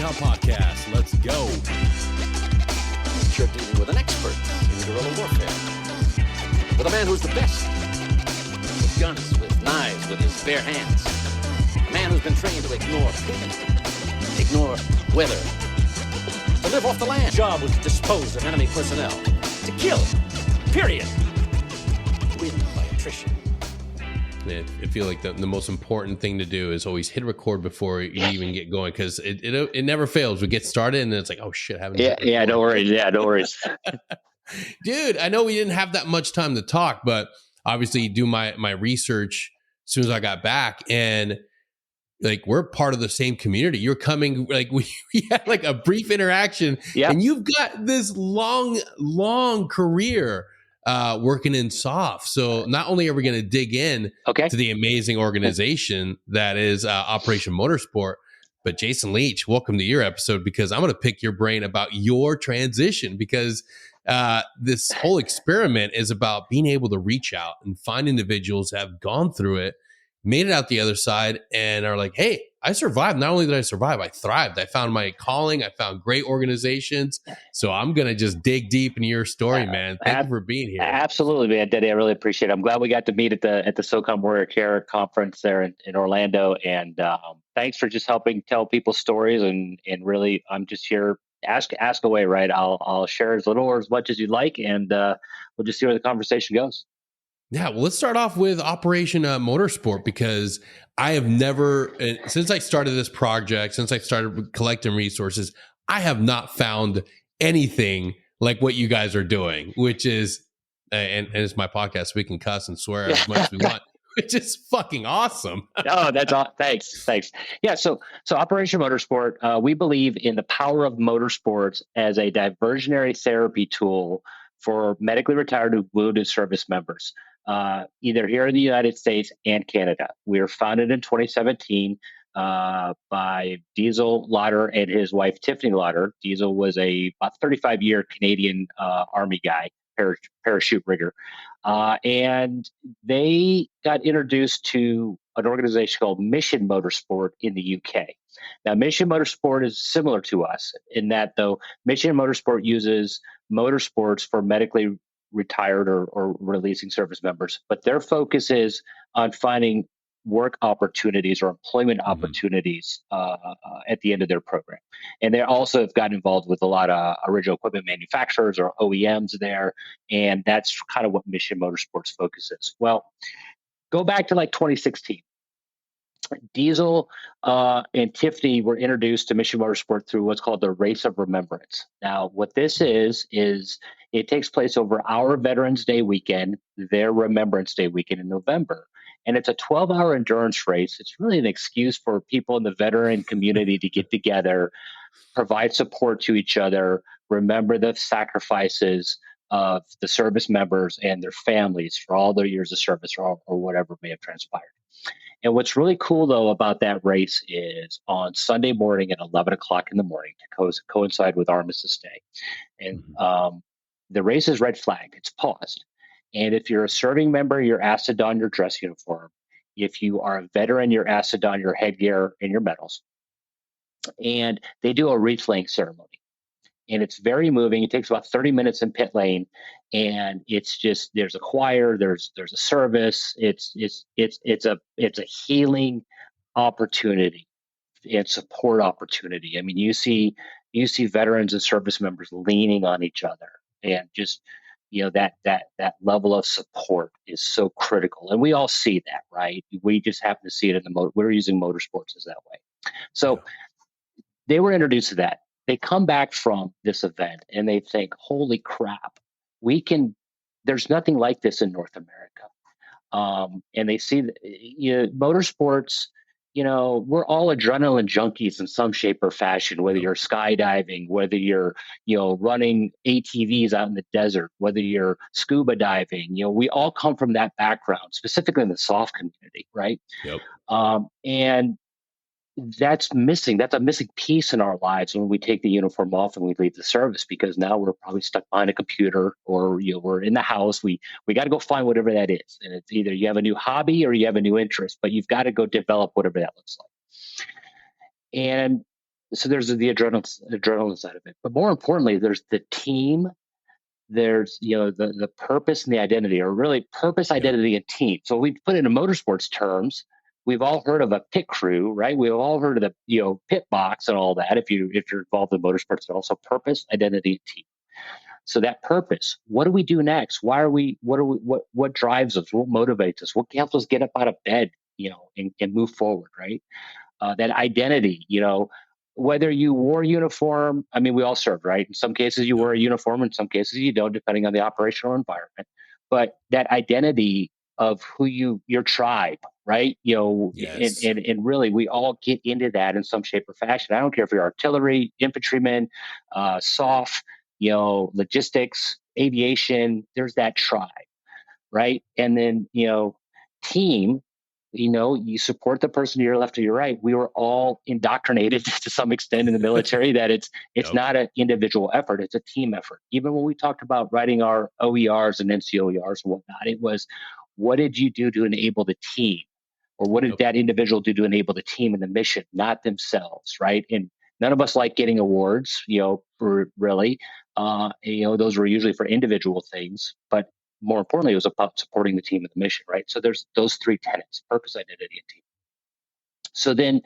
Hub Podcast. Let's go. You're dealing with an expert in guerrilla warfare. With a man who's the best. With guns, with knives, with his bare hands. A man who's been trained to ignore pain, ignore weather, to live off the land. His job was to dispose of enemy personnel. To kill. Period. Win by attrition. I feel like the most important thing to do is always hit record before you even get going, because it never fails. We get started and then it's like, oh shit, haven't yeah, no worries. Yeah, no worries. Dude, I know we didn't have that much time to talk, but obviously do my research as soon as I got back, and like we're part of the same community. You're coming, like we had like a brief interaction, and you've got this long career working in soft. So not only are we going to dig in to the amazing organization that is Operation Motorsport, but Jason Leach, welcome to your episode, because I'm going to pick your brain about your transition, because this whole experiment is about being able to reach out and find individuals that have gone through it, made it out the other side, and are like, hey, I survived. Not only did I survive, I thrived. I found my calling. I found great organizations. So I'm going to just dig deep into your story, man. Thank you for being here. Absolutely, man. Daddy, I really appreciate it. I'm glad we got to meet at the SOCOM Warrior Care conference there in Orlando. And thanks for just helping tell people stories. And really, I'm just here. Ask away, right? I'll share as little or as much as you'd like. And we'll just see where the conversation goes. Yeah, well, let's start off with Operation Motorsport, because I have never, since I started this project, since I started collecting resources, I have not found anything like what you guys are doing, which is, and it's my podcast, so we can cuss and swear as much as we want, which is fucking awesome. Oh, that's awesome. Thanks. Yeah, so Operation Motorsport, we believe in the power of motorsports as a diversionary therapy tool for medically retired or wounded service members. Either here in the United States and Canada. We were founded in 2017 by Diesel Lauder and his wife, Tiffany Lauder. Diesel was about 35-year Canadian Army guy, parachute rigger. And they got introduced to an organization called Mission Motorsport in the UK. Now, Mission Motorsport is similar to us in that, though, Mission Motorsport uses motorsports for medically retired or releasing service members, but their focus is on finding work opportunities or employment opportunities at the end of their program. And they also have gotten involved with a lot of original equipment manufacturers or OEMs there, and that's kind of what Mission Motorsports focuses. Well, go back to like 2016. Diesel and Tiffany were introduced to Mission Motorsport through what's called the Race of Remembrance. Now, what this is it takes place over our Veterans Day weekend, their Remembrance Day weekend in November. And it's a 12-hour endurance race. It's really an excuse for people in the veteran community to get together, provide support to each other, remember the sacrifices of the service members and their families for all their years of service or whatever may have transpired. And what's really cool, though, about that race is on Sunday morning at 11 o'clock in the morning to coincide with Armistice Day. And the race is red flagged. It's paused. And if you're a serving member, you're asked to don your dress uniform. If you are a veteran, you're asked to don your headgear and your medals. And they do a wreath laying ceremony. And it's very moving. It takes about 30 minutes in pit lane, and it's just there's a choir, there's a service. It's a healing opportunity and support opportunity. I mean, you see veterans and service members leaning on each other, and just that level of support is so critical. And we all see that, right? We just happen to see it in we're using motorsports as that way. So they were introduced to that. They come back from this event and they think, holy crap, there's nothing like this in North America. And they see motorsports, we're all adrenaline junkies in some shape or fashion, whether you're skydiving, whether you're, running ATVs out in the desert, whether you're scuba diving, we all come from that background, specifically in the soft community. Right. Yep. And that's missing. That's a missing piece in our lives when we take the uniform off and we leave the service, because now we're probably stuck behind a computer or we're in the house. We got to go find whatever that is, and it's either you have a new hobby or you have a new interest, but you've got to go develop whatever that looks like. And so there's the adrenaline side of it, but more importantly, there's the team. There's, the purpose and the identity, or really purpose, Yep. identity, and team. So we put it in motorsports terms. We've all heard of a pit crew, right? We've all heard of the pit box and all that. If you're involved in motorsports, and also purpose, identity, and team. So that purpose, what do we do next? Why are we? What drives us? What motivates us? What helps us get up out of bed, and move forward, right? That identity, whether you wore a uniform, I mean, we all serve, right? In some cases you wear a uniform, in some cases you don't, depending on the operational environment. But that identity of your tribe, right? Yes. And really we all get into that in some shape or fashion. I don't care if you're artillery, infantryman, SOF, logistics, aviation, there's that tribe, right? And then, team, you support the person to your left or your right. We were all indoctrinated to some extent in the military that it's Yep. not an individual effort, it's a team effort. Even when we talked about writing our OERs and NCOERs and whatnot, it was, what did you do to enable the team? Or what did Yep. that individual do to enable the team and the mission, not themselves, right? And none of us like getting awards, really. Those were usually for individual things, but more importantly, it was about supporting the team and the mission, right? So there's those three tenets: purpose, identity, and team. So then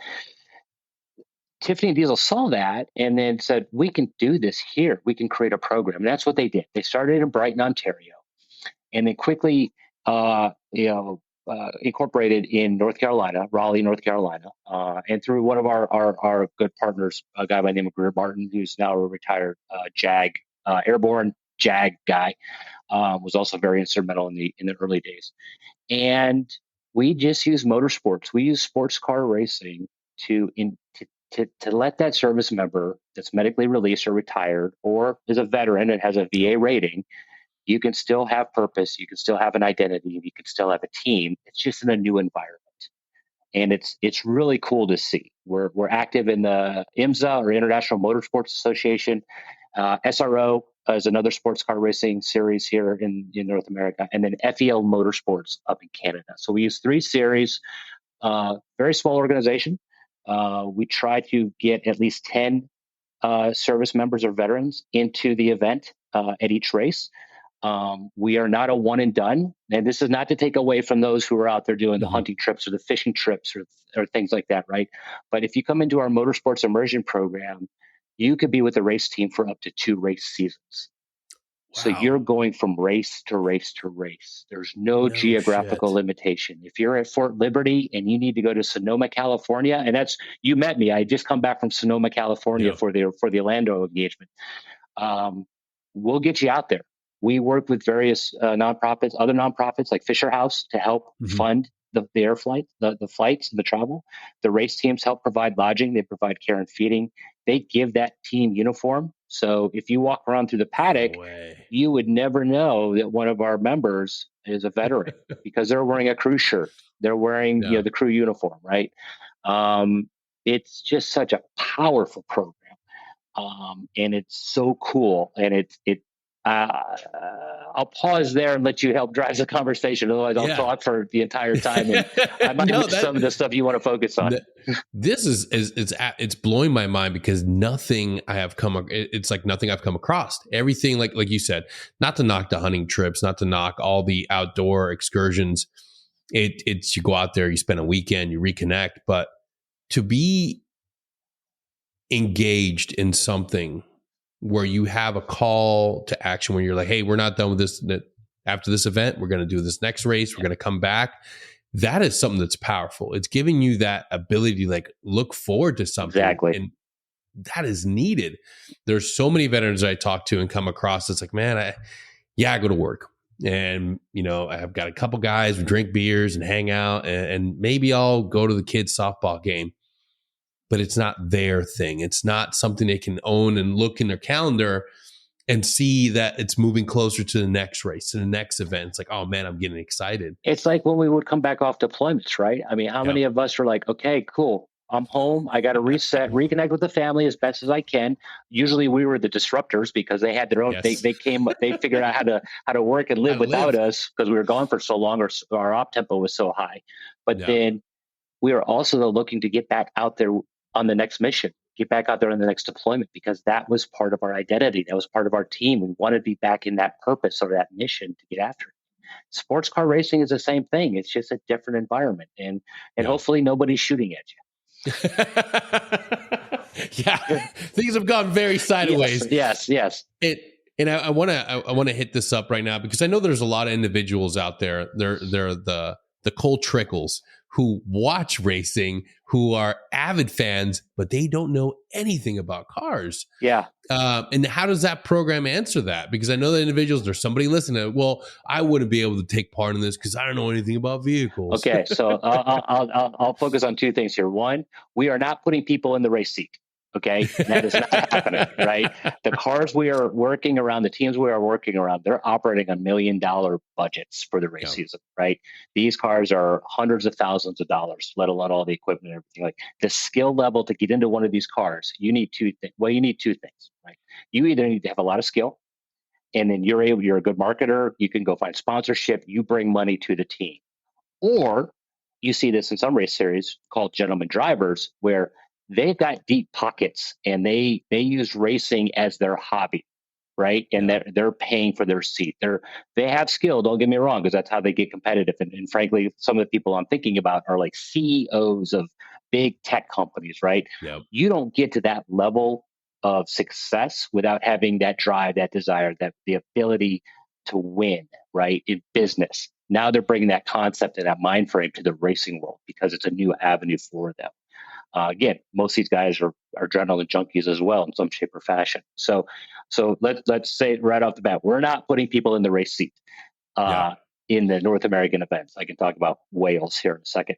Tiffany and Diesel saw that and then said, we can do this here. We can create a program. And that's what they did. They started in Brighton, Ontario, and then quickly, incorporated in North Carolina, Raleigh, North Carolina, and through one of our good partners, a guy by the name of Greer Martin, who's now a retired JAG, airborne JAG guy, was also very instrumental in the early days. And we just use motorsports. We use sports car racing to let that service member that's medically released or retired, or is a veteran and has a VA rating, you can still have purpose, you can still have an identity, you can still have a team. It's just in a new environment. And it's really cool to see. We're active in the IMSA, or International Motorsports Association. SRO is another sports car racing series here in North America, and then FEL Motorsports up in Canada. So we use 3 series, very small organization. We try to get at least 10 service members or veterans into the event at each race. We are not a one and done. And this is not to take away from those who are out there doing the hunting trips or the fishing trips or things like that, right? But if you come into our motorsports immersion program, you could be with a race team for up to 2 race seasons. Wow. So you're going from race to race to race. There's no geographical limitation. If you're at Fort Liberty and you need to go to Sonoma, California, and you met me, I just come back from Sonoma, California for the Orlando engagement. We'll get you out there. We work with various other nonprofits like Fisher House to help fund the air flight, the flights and the travel. The race teams help provide lodging. They provide care and feeding. They give that team uniform. So if you walk around through the paddock, you would never know that one of our members is a veteran because they're wearing a crew shirt. They're wearing the crew uniform, right? It's just such a powerful program. And it's so cool. And I'll pause there and let you help drive the conversation. Otherwise, I'll talk for the entire time, and I might miss some of the stuff you want to focus on. This is it's blowing my mind because nothing I have it's like nothing I've come across. Everything like you said, not to knock the hunting trips, not to knock all the outdoor excursions. It's you go out there, you spend a weekend, you reconnect, but to be engaged in something where you have a call to action, where you're like, hey, we're not done with this. After this event, we're going to do this next race. We're going to come back. That is something that's powerful. It's giving you that ability to like look forward to something. Exactly. And that is needed. There's so many veterans I talk to and come across. It's like, man, I go to work and, I've got a couple guys, we drink beers and hang out and maybe I'll go to the kids' softball game. But it's not their thing. It's not something they can own and look in their calendar and see that it's moving closer to the next race, to the next event. It's like, oh man, I'm getting excited. It's like when we would come back off deployments, right? I mean, how many of us are like, okay, cool, I'm home. I got to reset, reconnect with the family as best as I can. Usually we were the disruptors because they had their own, they figured out how to work and live without us because we were gone for so long, or our op tempo was so high. But then we are also looking to get back out there on the next mission. get back out there on the next deployment, because that was part of our identity. That was part of our team. We wanted to be back in that purpose or that mission to get after it. Sports car racing is the same thing. It's just a different environment, and hopefully nobody's shooting at you. Yeah, things have gone very sideways. Yes. And I want to hit this up right now, because I know there's a lot of individuals out there. They're the cold trickles who watch racing, who are avid fans, but they don't know anything about cars. Yeah. And how does that program answer that? Because I know that individuals, there's somebody listening. Well, I wouldn't be able to take part in this because I don't know anything about vehicles. Okay, so I'll focus on two things here. One, we are not putting people in the race seat. Okay, that is not happening, right? The cars we are working around, the teams we are working around, they're operating on $1 million budgets for the race season, right? These cars are hundreds of thousands of dollars, let alone all the equipment and everything. Like, the skill level to get into one of these cars, you need two things. Well, you need two things, right? You either need to have a lot of skill, and then you're a good marketer. You can go find sponsorship. You bring money to the team. Or you see this in some race series called gentleman drivers, where they've got deep pockets and they use racing as their hobby, right? And they're paying for their seat. They have skill, don't get me wrong, because that's how they get competitive. And frankly, some of the people I'm thinking about are like CEOs of big tech companies, right? Yep. You don't get to that level of success without having that drive, that desire, that the ability to win, right? In business. Now they're bringing that concept and that mind frame to the racing world because it's a new avenue for them. Again, most of these guys are adrenaline junkies as well in some shape or fashion. So let's say right off the bat, we're not putting people in the race seat in the North American events. I can talk about Wales here in a second,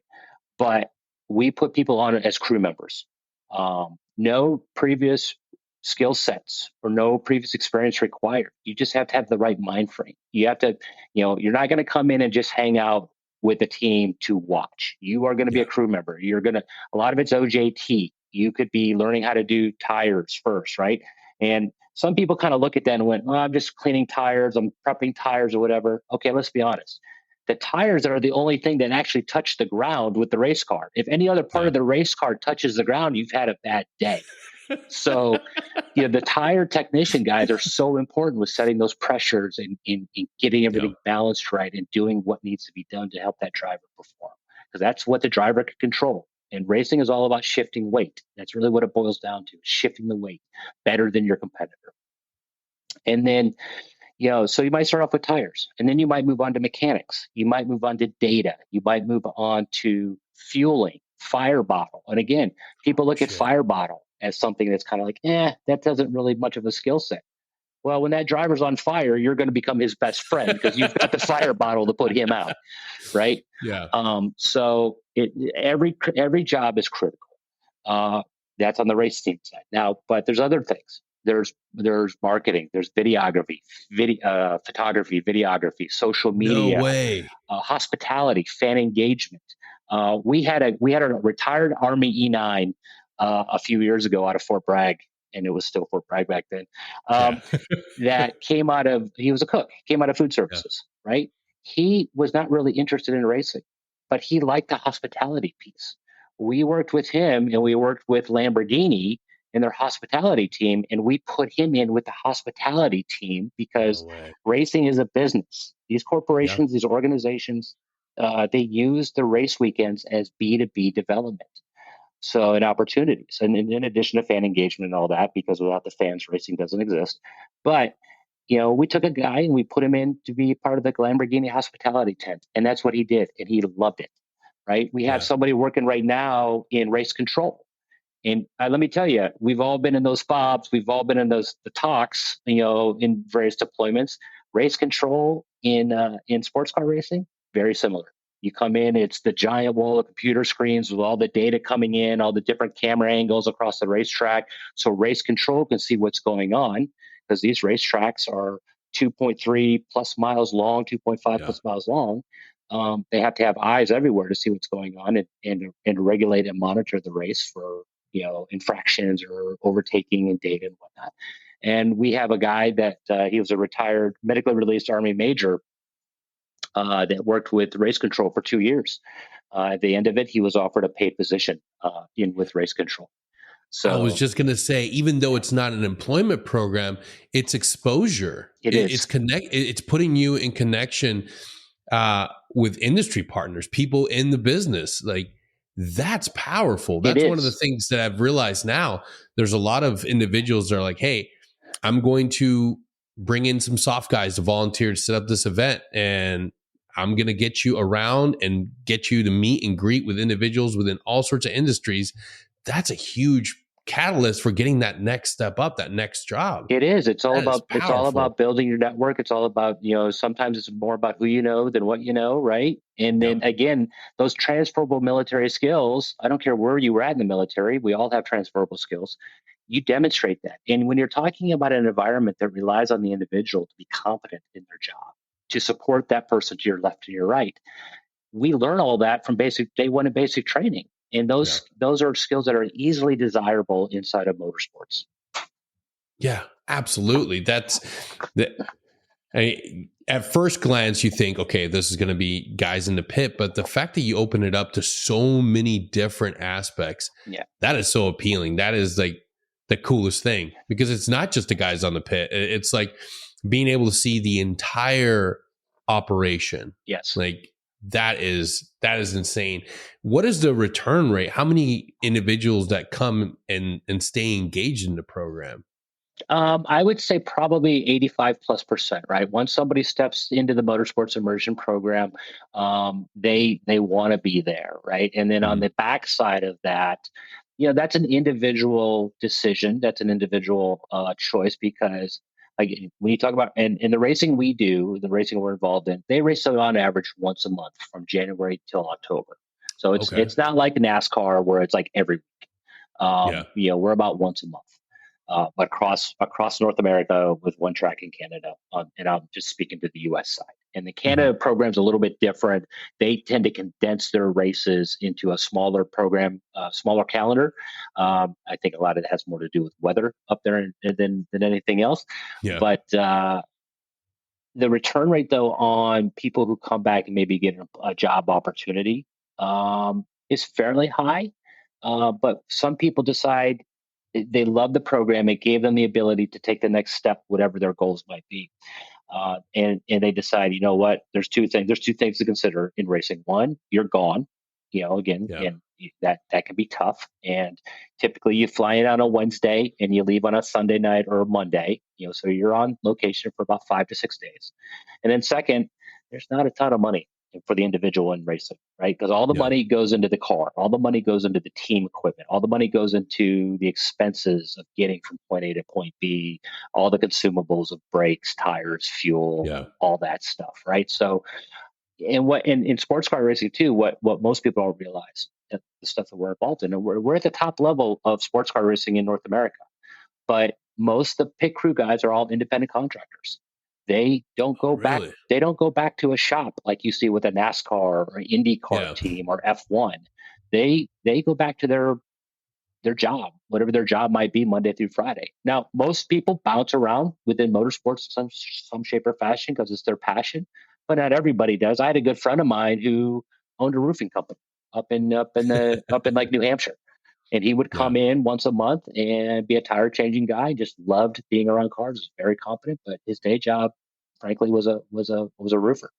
but we put people on it as crew members. No previous skill sets or no previous experience required. You just have to have the right mind frame. You have to, you're not going to come in and just hang out with the team to watch. You are going to be a crew member. A lot of it's OJT. You could be learning how to do tires first, right? And some people kind of look at that and went, I'm just cleaning tires. I'm prepping tires or whatever. Okay, let's be honest. The tires are the only thing that actually touch the ground with the race car. If any other part of the race car touches the ground, you've had a bad day. So, the tire technician guys are so important with setting those pressures and getting everything balanced right and doing what needs to be done to help that driver perform. Because that's what the driver can control. And racing is all about shifting weight. That's really what it boils down to, shifting the weight better than your competitor. And then, so you might start off with tires, and then you might move on to mechanics. You might move on to data. You might move on to fueling, fire bottle. And again, people look at fire bottle as something that's kind of like, that doesn't really much of a skill set. Well, when that driver's on fire, you're going to become his best friend because you've got the fire bottle to put him out, right? Yeah. So every job is critical. That's on the race team side. Now, but there's other things. There's marketing. There's videography, photography, videography, social media, no way. Hospitality, fan engagement. We had a retired Army E9 a few years ago out of Fort Bragg, and it was still Fort Bragg back then. That came out of, he was a cook, came out of food services, right? He was not really interested in racing, but he liked the hospitality piece. We worked with him, and we worked with Lamborghini and their hospitality team, and we put him in with the hospitality team because racing is a business. These corporations, these organizations, they use the race weekends as B2B development. So, and opportunities, and in addition to fan engagement and all that, because without the fans, racing doesn't exist. But, we took a guy and we put him in to be part of the Lamborghini hospitality tent, and that's what he did, and he loved it, right? We have somebody working right now in race control. And let me tell you, we've all been in those fobs. We've all been in the talks, in various deployments. Race control in sports car racing, very similar. You come in, it's the giant wall of computer screens with all the data coming in, all the different camera angles across the racetrack. So race control can see what's going on, because these racetracks are 2.3 plus miles long, 2.5 plus miles long. They have to have eyes everywhere to see what's going on and regulate and monitor the race for infractions or overtaking and data and whatnot. And we have a guy that he was a retired medically released Army major that worked with race control for 2 years. At the end of it, he was offered a paid position with race control. I was So just going to say, even though it's not an employment program, it's exposure. it It's is. it's putting you in connection with industry partners, people in the business. Like, that's powerful. It That's one of the is. things that I've realized now. There's a lot of individuals that are like, hey, I'm going to bring in some soft guys to volunteer to set up this event, and I'm going to get you around and get you to meet and greet with individuals within all sorts of industries. That's a huge catalyst for getting that next step up, that next job. It is. It's all That is about powerful. building your network. It's all about, sometimes it's more about who you know than what you know, right? And then Yep. again, those transferable military skills, I don't care where you were at in the military, we all have transferable skills. You demonstrate that. And when you're talking about an environment that relies on the individual to be competent in their job, to support that person to your left and your right, we learn all that from basic day one and basic training. And Yeah. those are skills that are easily desirable inside of motorsports. Yeah, absolutely. That's the. At first glance, you think, okay, this is going to be guys in the pit, but the fact that you open it up to so many different aspects, Yeah. that is so appealing. That is like the coolest thing, because it's not just the guys on the pit. It's like being able to see the entire operation. Yes. Like, that is insane. What is the return rate? How many individuals that come and stay engaged in the program? I would say probably 85+%, right? Once somebody steps into the motorsports immersion program, they want to be there, right? And then on the backside of that, that's an individual decision. That's an individual choice, because like when you talk about and the racing we do, the racing we're involved in, they race on average once a month from January till October. So it's not like NASCAR where it's like every week. We're about once a month. Across North America with one track in Canada, and I'm just speaking to the U.S. side. And the Canada program's a little bit different. They tend to condense their races into a smaller program, smaller calendar. I think a lot of it has more to do with weather up there than anything else. Yeah. But the return rate, though, on people who come back and maybe get a job opportunity is fairly high. But some people decide they love the program. It gave them the ability to take the next step, whatever their goals might be. And they decide, you know what, there's two things to consider in racing. One, you're gone, and that can be tough. And typically you fly in on a Wednesday and you leave on a Sunday night or a Monday, so you're on location for about 5 to 6 days. And then second, there's not a ton of money for the individual in racing, right? Because all the money goes into the car, all the money goes into the team equipment, all the money goes into the expenses of getting from point A to point B, all the consumables of brakes, tires, fuel, all that stuff, right? So, and in sports car racing too, what most people don't realize, the stuff that we're involved in, and we're at the top level of sports car racing in North America, but most of the pit crew guys are all independent contractors. They don't go back. They don't go back to a shop like you see with a NASCAR or IndyCar team or F1. They go back to their job, whatever their job might be, Monday through Friday. Now, most people bounce around within motorsports in some shape or fashion because it's their passion, but not everybody does. I had a good friend of mine who owned a roofing company up in like New Hampshire. And he would come in once a month and be a tire changing guy. Just loved being around cars. Was very competent, but his day job, frankly, was a roofer.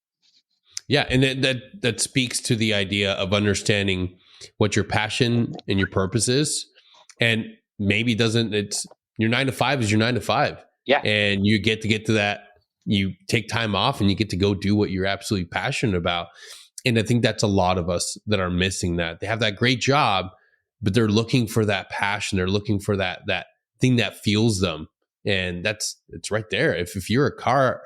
Yeah, and that speaks to the idea of understanding what your passion and your purpose is, and maybe it's your 9 to 5 is your 9 to 5. Yeah, and you get to that. You take time off and you get to go do what you're absolutely passionate about. And I think that's a lot of us that are missing that. They have that great job, but they're looking for that passion. They're looking for that thing that fuels them. And it's right there. If you're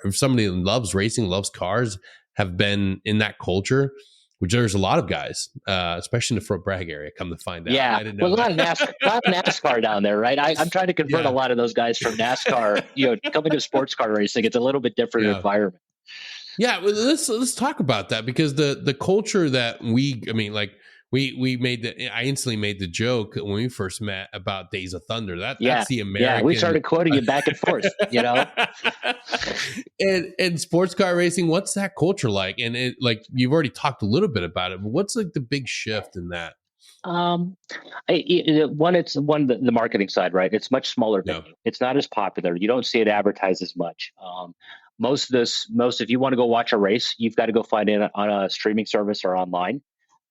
if somebody loves racing, loves cars, have been in that culture, which there's a lot of guys, especially in the Fort Bragg area, come to find out. Yeah, I didn't know a lot of NASCAR down there, right? I'm trying to convert a lot of those guys from NASCAR, coming to sports car racing. It's a little bit different environment. Yeah, well, let's talk about that, because the culture that we made I instantly made the joke when we first met about Days of Thunder. That's the American. Yeah, we started quoting it back and forth, And sports car racing, what's that culture like? And it, like, you've already talked a little bit about it, but what's like the big shift in that? Um, it's the marketing side, right? It's much smaller Yeah. venue. It's not as popular. You don't see it advertised as much. If you want to go watch a race, you've got to go find it on a streaming service or online.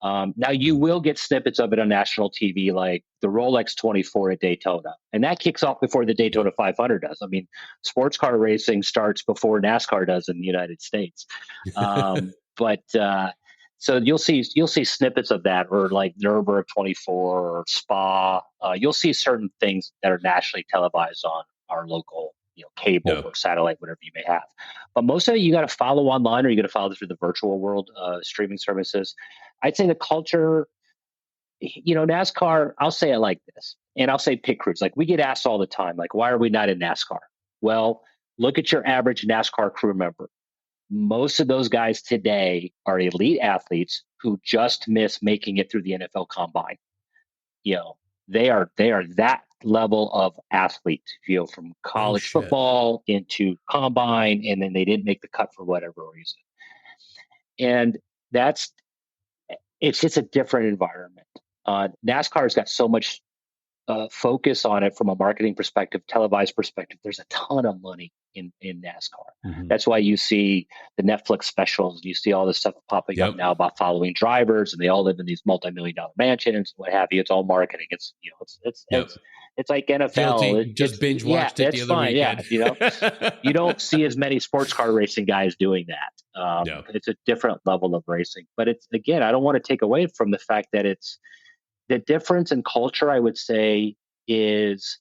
Now you will get snippets of it on national TV, like the Rolex 24 at Daytona, and that kicks off before the Daytona 500 does. I mean, sports car racing starts before NASCAR does in the United States. But so you'll see snippets of that, or like Nürburgring 24 or Spa. You'll see certain things that are nationally televised on our local, cable Yeah. or satellite, whatever you may have. But most of it you got to follow online, or you got to follow through the virtual world streaming services. I'd say the culture, NASCAR. I'll say it like this, and I'll say pit crews. Like, we get asked all the time, like, why are we not in NASCAR? Well, look at your average NASCAR crew member. Most of those guys today are elite athletes who just miss making it through the NFL combine. They are that level of athlete, from college football into combine, and then they didn't make the cut for whatever reason. And it's just a different environment. NASCAR's got so much focus on it from a marketing perspective, televised perspective. There's a ton of money in NASCAR. Mm-hmm. That's why you see the Netflix specials. You see all this stuff popping up now about following drivers, and they all live in these multi-million-dollar mansions, what have you. It's all marketing. It's it's like NFL. Just binge watched it the other weekend. Yeah, you don't see as many sports car racing guys doing that. It's a different level of racing, but it's, again, I don't want to take away from the fact that it's the difference in culture. I would say is,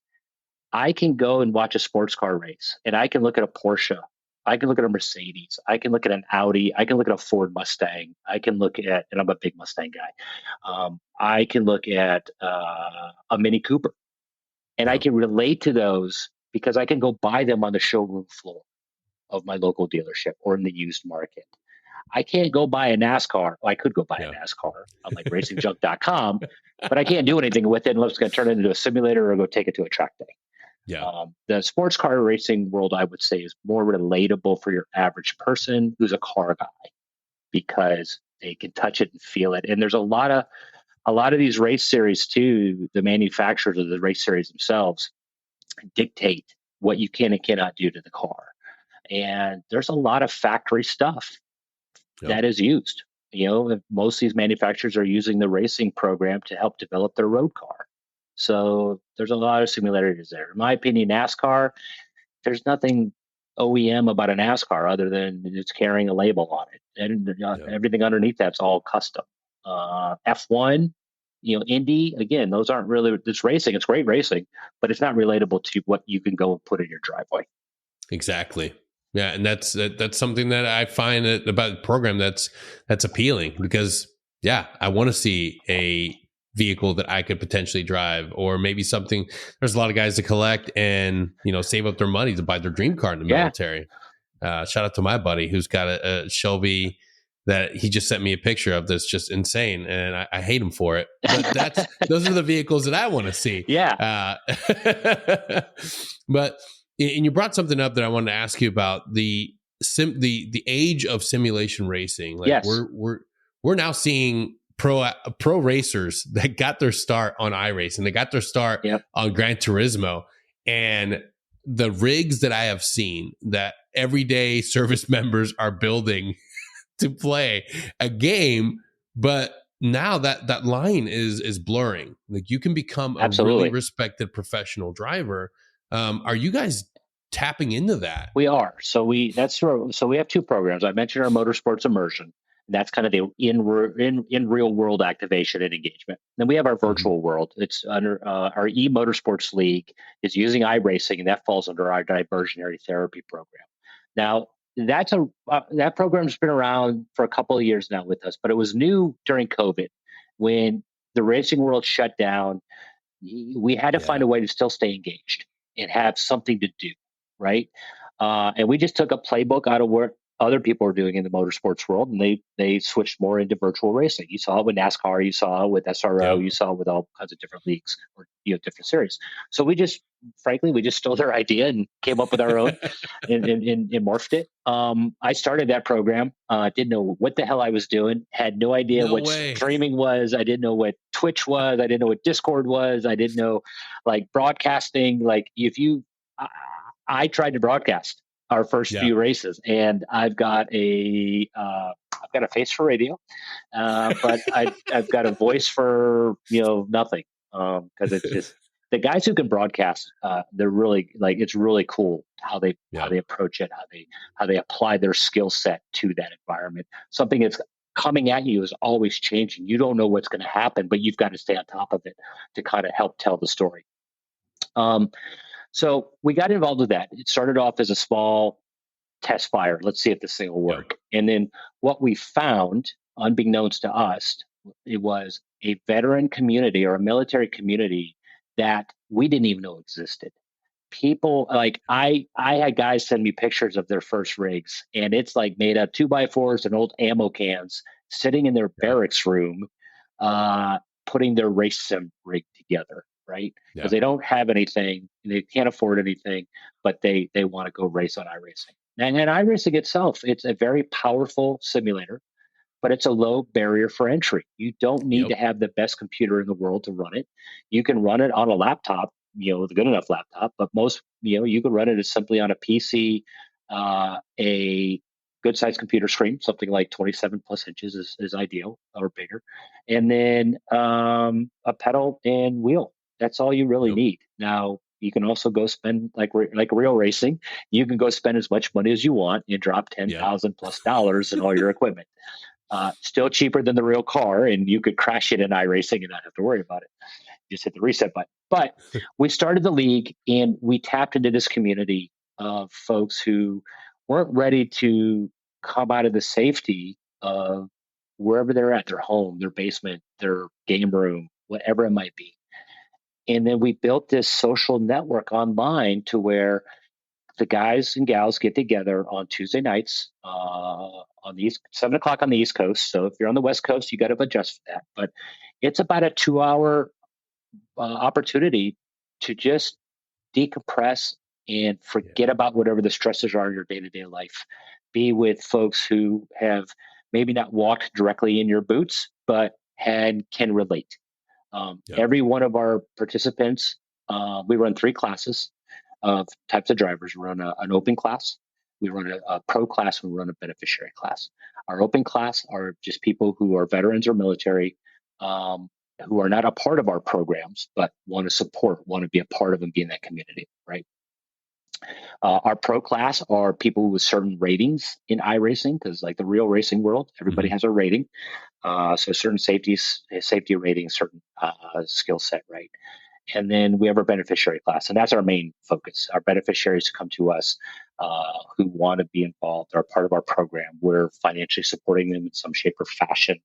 I can go and watch a sports car race, and I can look at a Porsche, I can look at a Mercedes, I can look at an Audi, I can look at a Ford Mustang, I can look at, and I'm a big Mustang guy, I can look at a Mini Cooper, and I can relate to those because I can go buy them on the showroom floor of my local dealership or in the used market. I can't go buy a NASCAR. Well, I could go buy a NASCAR on like racingjunk.com, but I can't do anything with it unless it's going to turn it into a simulator or go take it to a track day. The sports car racing world, I would say, is more relatable for your average person who's a car guy, because they can touch it and feel it. And there's a lot of these race series too. The manufacturers of the race series themselves dictate what you can and cannot do to the car. And there's a lot of factory stuff that is used. Most of these manufacturers are using the racing program to help develop their road car. So there's a lot of similarities there. In my opinion, NASCAR, there's nothing OEM about a NASCAR other than it's carrying a label on it. And everything underneath that's all custom. F1, Indy, again, those aren't really, it's racing. It's great racing, but it's not relatable to what you can go and put in your driveway. Exactly. Yeah, and that's something that I find about the program that's appealing, because I want to see a vehicle that I could potentially drive, or maybe something. There's a lot of guys that collect and save up their money to buy their dream car in the military. Shout out to my buddy who's got a Shelby that he just sent me a picture of that's just insane, and I hate him for it. But those are the vehicles that I want to see. But. And you brought something up that I wanted to ask you about, the age of simulation racing. Like, we're now seeing pro racers that got their start on iRacing. They got their start on Gran Turismo, and the rigs that I have seen that everyday service members are building to play a game, but now that line is blurring. Like, you can become a really respected professional driver. Are you guys tapping into that? We are. So we have two programs. I mentioned our motorsports immersion. That's kind of the in real world activation and engagement. Then we have our virtual world. It's under our motorsports league is using iRacing, and that falls under our diversionary therapy program. Now, that program's been around for a couple of years now with us, but it was new during COVID when the racing world shut down. We had to find a way to still stay engaged and have something to do, right? And we just took a playbook out of what other people are doing in the motorsports world, and they switched more into virtual racing. You saw it with NASCAR, you saw it with SRO, you saw it with all kinds of different leagues or different series. So we just stole their idea and came up with our own and morphed it. I started that program. Didn't know what the hell I was doing. Had no idea what streaming was. I didn't know what Twitch was. I didn't know what Discord was. I didn't know like broadcasting. Like I tried to broadcast our first Yeah. few races, and I've got a face for radio, but I've got a voice for nothing, because it's just the guys who can broadcast. They're really like, it's really cool how they approach it, how they apply their skill set to that environment. Something that's coming at you is always changing. You don't know what's going to happen, but you've got to stay on top of it to kind of help tell the story. So we got involved with that. It started off as a small test fire. Let's see if this thing will work. Yeah. And then what we found, unbeknownst to us, it was a veteran community or a military community that we didn't even know existed. People like I had guys send me pictures of their first rigs, and it's like made of 2x4s and old ammo cans sitting in their barracks room, putting their race sim rig together, right? Because they don't have anything, they can't afford anything, but they want to go race on iRacing. And iRacing itself, it's a very powerful simulator, but it's a low barrier for entry. You don't need to have the best computer in the world to run it. You can run it on a laptop, with a good enough laptop, but most, you can run it as simply on a PC, a good sized computer screen, something like 27 plus inches is ideal, or bigger. And then a pedal and wheel. That's all you really need. Now, you can also go spend like real racing. You can go spend as much money as you want and drop $10,000 plus in all your equipment. Still cheaper than the real car, and you could crash it in iRacing and not have to worry about it. Just hit the reset button. But we started the league, and we tapped into this community of folks who weren't ready to come out of the safety of wherever they're at, their home, their basement, their game room, whatever it might be. And then we built this social network online to where the guys and gals get together on Tuesday nights on the 7:00 on the East Coast. So if you're on the West Coast, you got to adjust for that. But it's about a 2-hour opportunity to just decompress and forget about whatever the stresses are in your day-to-day life. Be with folks who have maybe not walked directly in your boots, but can relate. Every one of our participants, we run 3 classes of types of drivers. We run an open class, we run a pro class, and we run a beneficiary class. Our open class are just people who are veterans or military, who are not a part of our programs, but want to be a part of and be in that community, right? Our pro class are people with certain ratings in iRacing, because like the real racing world, everybody has a rating. So certain safety ratings, certain skill set, right? And then we have our beneficiary class, and that's our main focus. Our beneficiaries come to us who want to be involved, are part of our program. We're financially supporting them in some shape or fashion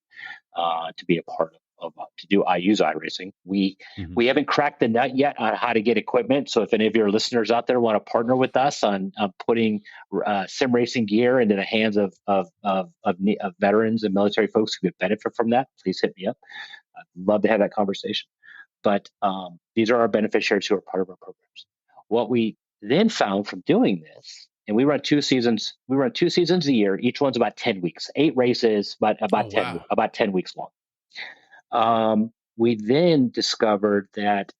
to be a part of I use iRacing. We haven't cracked the nut yet on how to get equipment. So if any of your listeners out there want to partner with us on putting sim racing gear into the hands of veterans and military folks who could benefit from that, please hit me up. I'd love to have that conversation. But these are our beneficiaries who are part of our programs. What we then found from doing this, and we run 2 seasons. We run 2 seasons a year. Each one's about 10 weeks, 8 races, but about 10 weeks long. We then discovered that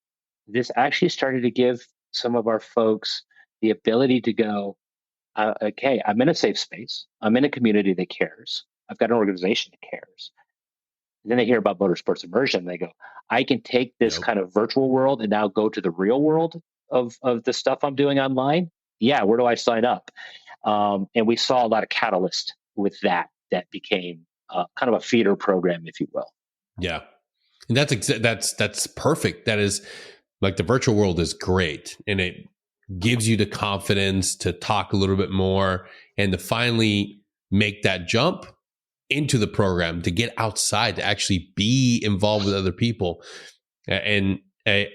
this actually started to give some of our folks the ability to go, okay, I'm in a safe space. I'm in a community that cares. I've got an organization that cares. And then they hear about motorsports immersion. They go, I can take this kind of virtual world and now go to the real world of the stuff I'm doing online. Yeah, where do I sign up? And we saw a lot of catalyst with that became kind of a feeder program, if you will. Yeah. And that's perfect. That is like the virtual world is great. And it gives you the confidence to talk a little bit more and to finally make that jump into the program, to get outside, to actually be involved with other people. And I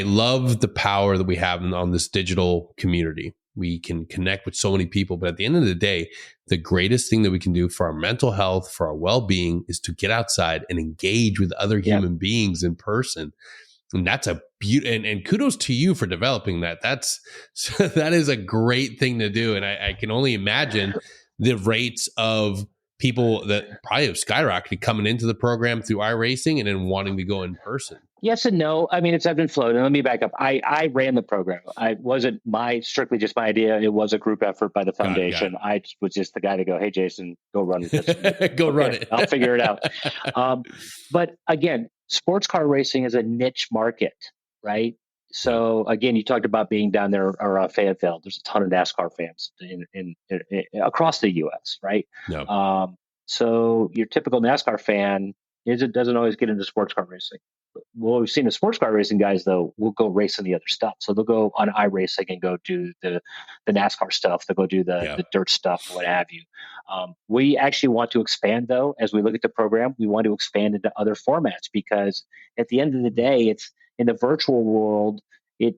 love the power that we have on this digital community. We can connect with so many people, but at the end of the day, the greatest thing that we can do for our mental health, for our well-being, is to get outside and engage with other human beings in person. And that's a beauty. And kudos to you for developing that. That is a great thing to do. And I can only imagine the rates of people that probably have skyrocketed coming into the program through iRacing and then wanting to go in person. Yes and no. I mean, it's ebbed and flowed. And let me back up. I ran the program. I wasn't strictly just my idea. It was a group effort by the foundation. I was just the guy to go, hey, Jason, go run this. Run it. I'll figure it out. But again, sports car racing is a niche market, right? So again, you talked about being down there around Fayetteville. There's a ton of NASCAR fans in across the U.S., right? Yeah. So your typical NASCAR fan doesn't always get into sports car racing. Well, we've seen the sports car racing guys, though, will go racing the other stuff. So they'll go on iRacing and go do the NASCAR stuff. They'll go do the dirt stuff, what have you. We actually want to expand, though, as we look at the program. We want to expand into other formats because at the end of the day, it's in the virtual world. The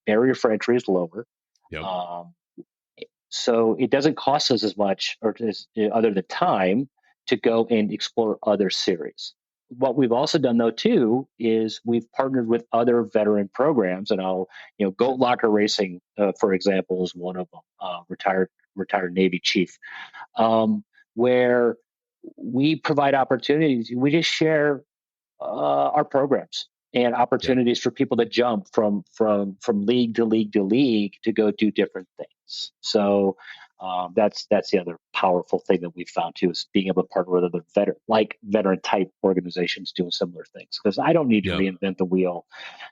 barrier for entry is lower. Yep. So it doesn't cost us as much other than time to go and explore other series. What we've also done, though, too, is we've partnered with other veteran programs, and Goat Locker Racing, for example, is one of them. Retired Navy chief, where we provide opportunities. We just share our programs and opportunities for people to jump from league to league to league to go do different things. So. That's the other powerful thing that we've found too, is being able to partner with other veteran type organizations doing similar things. Because I don't need to reinvent the wheel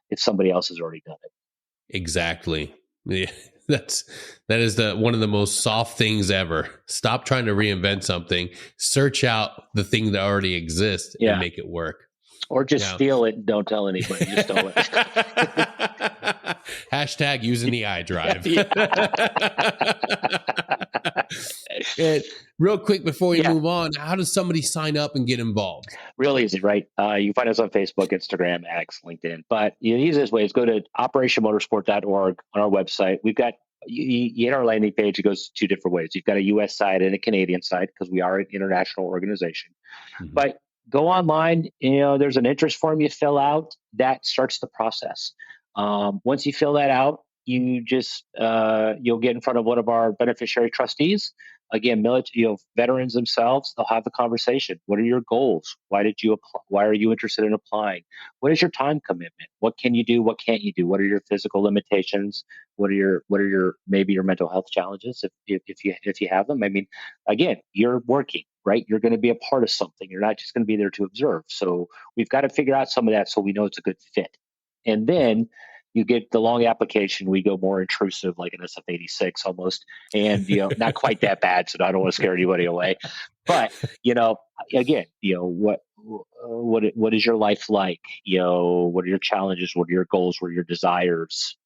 if somebody else has already done it. Exactly. Yeah, that is one of the most soft things ever. Stop trying to reinvent something. Search out the thing that already exists and make it work. Or just steal it and don't tell anybody you stole it. Hashtag using the iDrive. And real quick before we move on, how does somebody sign up and get involved? Real easy, right? You can find us on Facebook, Instagram, X, LinkedIn. But the easiest way is go to operationmotorsport.org on our website. We've got, you hit our landing page, it goes two different ways. You've got a U.S. side and a Canadian side because we are an international organization. Mm-hmm. But go online, there's an interest form you fill out. That starts the process. Once you fill that out, you just you'll get in front of one of our beneficiary trustees. Again, veterans themselves, they'll have the conversation. What are your goals? Why did you apply? Why are you interested in applying? What is your time commitment? What can you do? What can't you do? What are your physical limitations? What are your maybe your mental health challenges if you have them? I mean, again, you're working, right? You're going to be a part of something. You're not just going to be there to observe. So we've got to figure out some of that so we know it's a good fit. And then you get the long application. We go more intrusive, like an SF-86 almost, and not quite that bad. So I don't want to scare anybody away. But again, what is your life like? What are your challenges? What are your goals? What are your desires?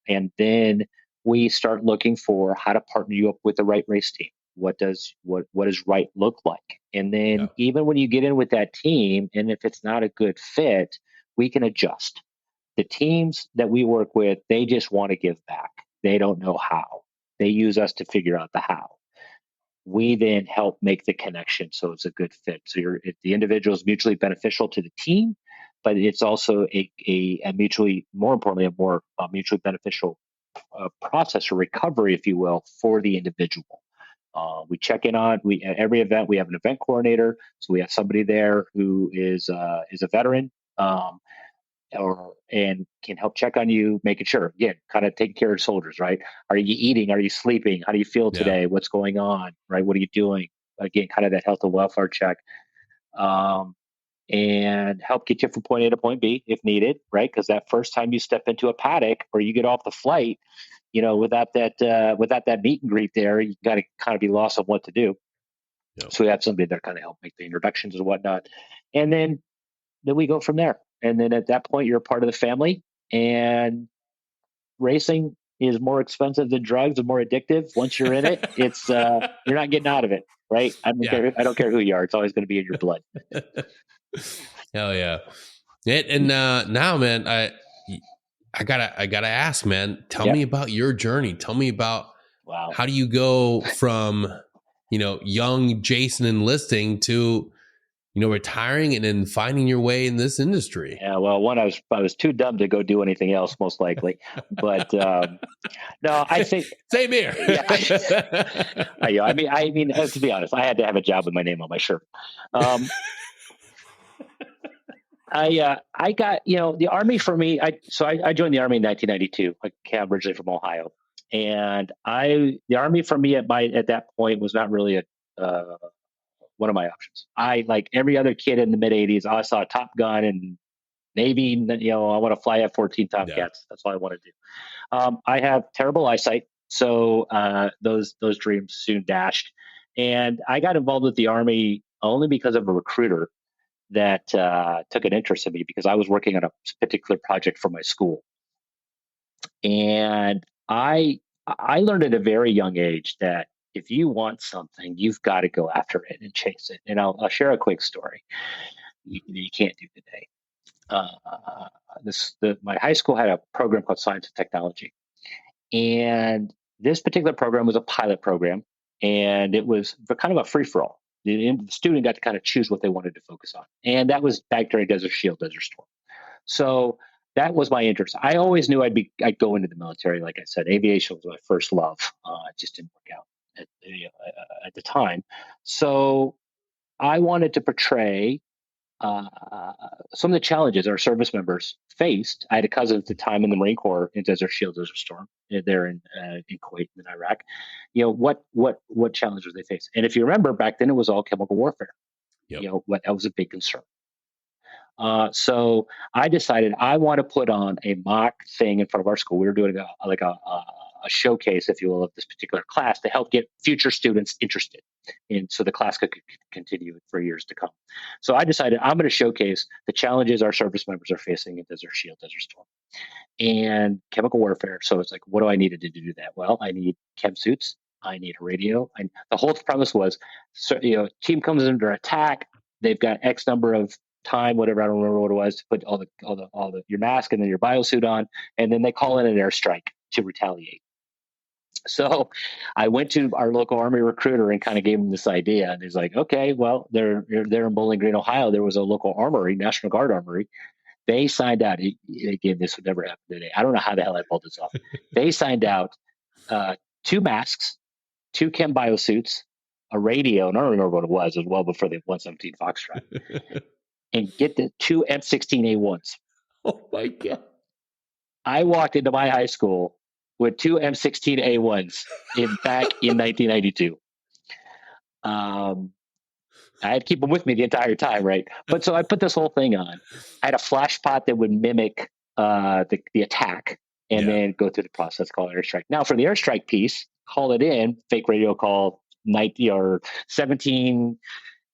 And then we start looking for how to partner you up with the right race team. What does right look like? And then even when you get in with that team, and if it's not a good fit, we can adjust. The teams that we work with, they just want to give back. They don't know how. They use us to figure out the how. We then help make the connection so it's a good fit. So the individual is mutually beneficial to the team, but it's also a mutually mutually beneficial process or recovery, if you will, for the individual. We check in on every event. We have an event coordinator, so we have somebody there who is a veteran. And can help check on you, making sure, again, kind of taking care of soldiers, right? Are you eating? Are you sleeping? How do you feel today? What's going on, right? What are you doing? Again, kind of that health and welfare check, and help get you from point A to point B if needed, right? Because that first time you step into a paddock or you get off the flight, without that meet and greet there, you got to kind of be lost on what to do. Yep. So we have somebody there kind of help make the introductions and whatnot, and then we go from there. And then at that point, you're a part of the family, and racing is more expensive than drugs and more addictive. Once you're in it, it's you're not getting out of it, right? I don't care who you are. It's always going to be in your blood. Hell yeah. Now, man, I gotta ask, man, tell me about your journey. Tell me about how do you go from, young Jason enlisting to, retiring and then finding your way in this industry? Yeah, well, one, I was too dumb to go do anything else, most likely. But no, I think, Same here. yeah. I mean, to be honest, I had to have a job with my name on my shirt. Um, I got, the Army for me. I joined the Army in 1992. I came originally from Ohio, and the Army for me at that point was not really one of my options. I, like every other kid in the mid 80s, I saw Top Gun and Navy. I want to fly F-14 Tomcats. Yeah. That's all I want to do. I have terrible eyesight, so those dreams soon dashed. And I got involved with the Army only because of a recruiter that took an interest in me, because I was working on a particular project for my school. And I learned at a very young age that if you want something, you've got to go after it and chase it. And I'll share a quick story you can't do today. My high school had a program called Science and Technology, and this particular program was a pilot program, and it was kind of a free for all. The student got to kind of choose what they wanted to focus on, and that was back during Desert Shield, Desert Storm. So that was my interest. I always knew I'd go into the military. Like I said, aviation was my first love. It just didn't work out at the time. So I wanted to portray some of the challenges our service members faced. I had a cousin at the time in the Marine Corps in Desert Shield, Desert Storm. They're in Kuwait and Iraq. What challenges they face? And if you remember, back then it was all chemical warfare. Yep. That was a big concern. So I decided I want to put on a mock thing in front of our school. We were doing a showcase, if you will, of this particular class to help get future students interested so the class could continue for years to come. So I decided I'm going to showcase the challenges our service members are facing in Desert Shield, Desert Storm, and chemical warfare. So it's like, what do I need to do that? Well, I need chem suits. I need a radio. The whole premise was, team comes under attack. They've got X number of time, whatever, I don't remember what it was, to put all the your mask and then your biosuit on, and then they call in an airstrike to retaliate. So I went to our local Army recruiter and kind of gave him this idea, and he's like, okay, well, they're in Bowling Green, Ohio. There was a local armory, National Guard armory. They signed out. Again, this would never happen today. I don't know how the hell I pulled this off. They signed out 2 masks, 2 chem biosuits, a radio, and I don't remember what it was. It was well before the 117 Foxtrot. And get the 2 M16A1s. Oh my God. I walked into my high school with 2 M16A1s back in 1992. I had to keep them with me the entire time, right? But so I put this whole thing on. I had a flash pot that would mimic the attack and then go through the process called airstrike. Now for the airstrike piece, call it in, fake radio call, 90 or 17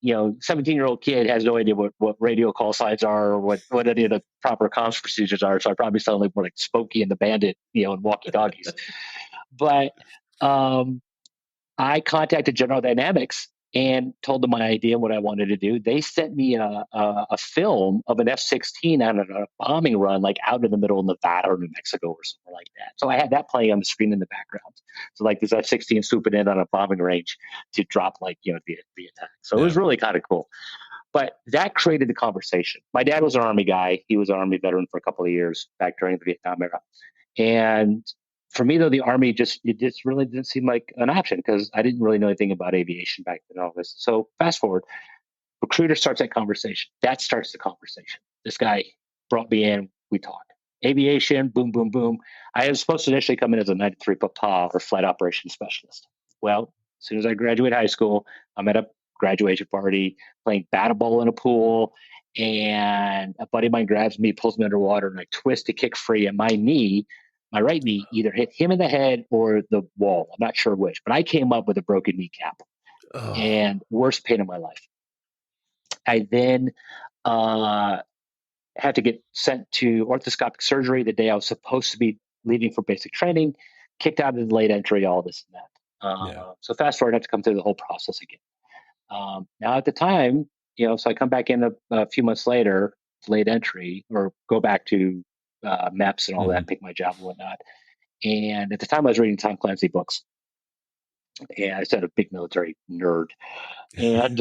17-year-old kid has no idea what radio call signs are or what any of the proper comms procedures are. So I probably sound like more like Smokey and the Bandit, and Walkie Doggies. But I contacted General Dynamics and told them my idea, what I wanted to do. They sent me a film of an F-16 on a bombing run, like out in the middle of Nevada or New Mexico or something like that. So I had that playing on the screen in the background. So like this F-16 swooping in on a bombing range to drop the attack. So it was really kind of cool. But that created the conversation. My dad was an Army guy. He was an Army veteran for a couple of years back during the Vietnam era. And for me, though, the Army it just really didn't seem like an option because I didn't really know anything about aviation back then and all this. So fast forward, recruiter starts that conversation. That starts the conversation. This guy brought me in. We talked. Aviation, boom, boom, boom. I was supposed to initially come in as a 93-foot PA or flight operations specialist. Well, as soon as I graduate high school, I'm at a graduation party playing bat ball in a pool, and a buddy of mine grabs me, pulls me underwater, and I twist to kick free, and my right knee either hit him in the head or the wall. I'm not sure which, but I came up with a broken kneecap and worst pain of my life. I then had to get sent to orthoscopic surgery the day I was supposed to be leaving for basic training, kicked out of the late entry, all this and that. So fast forward, I have to come through the whole process again. Now at the time, so I come back in a few months later, late entry, or go back to MEPS and all that, pick my job and whatnot. And at the time I was reading Tom Clancy books. And I said a big military nerd. And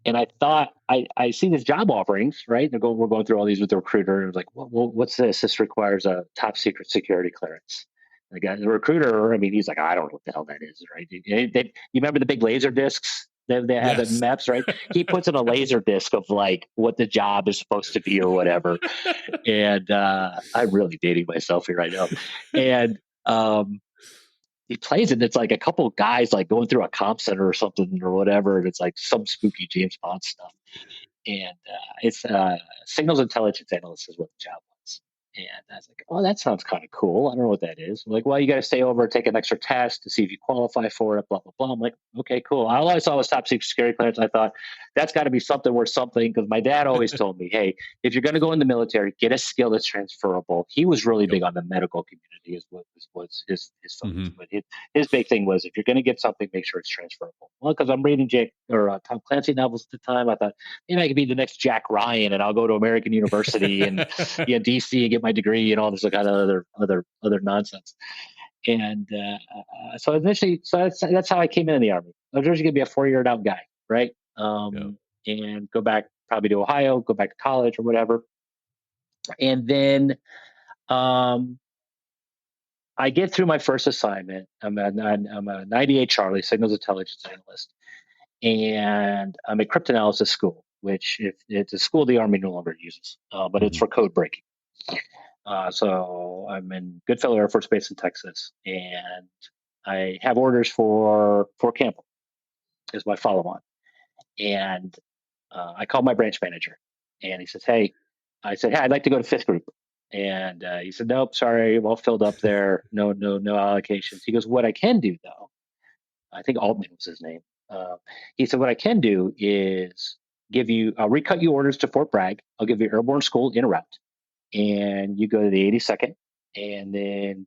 And I thought I see these job offerings, right? We're going through all these with the recruiter. And I was like, well, what's this? This requires a top secret security clearance. The recruiter, I mean, he's like, I don't know what the hell that is, right? You remember the big laser discs they have at Yes. MEPS, right? He puts in a laser disc of like what the job is supposed to be or whatever. And I'm really dating myself here right now. And he plays it. And it's like a couple of guys like going through a comp center or something or whatever. And it's like some spooky James Bond stuff. And it's signals intelligence analyst is what the job was. And I was like, oh, that sounds kind of cool. I don't know what that is. I'm like, well, you got to stay over, take an extra test to see if you qualify for it, blah, blah, blah. I'm like, okay, cool. All I saw was top secret security clearance. I thought that's got to be something worth something, because my dad always told me, hey, if you're going to go in the military, get a skill that's transferable. He was really big on the medical community, is what was his focus. Mm-hmm. But his big thing was, if you're going to get something, make sure it's transferable. Well, because I'm reading Tom Clancy novels at the time, I thought, maybe I could be the next Jack Ryan, and I'll go to American University and DC and get my degree and all this kind of other nonsense. And so initially, that's how I came in the Army. I was originally going to be a 4-year out guy, right? And go back probably to Ohio, go back to college or whatever. And then I get through my first assignment. I'm a 98 Charlie, signals intelligence analyst. And I'm at cryptanalysis school, which it's a school the Army no longer uses, but it's for code breaking. So I'm in Goodfellow Air Force Base in Texas, and I have orders for Fort Campbell is my follow-on. And I called my branch manager, and he says, hey, I'd like to go to fifth group. And he said, nope, sorry, well filled up there. No allocations. He goes, what I can do though, I think Altman was his name. He said, what I can do is I'll recut you orders to Fort Bragg. I'll give you airborne school in a route, and you go to the 82nd, and then,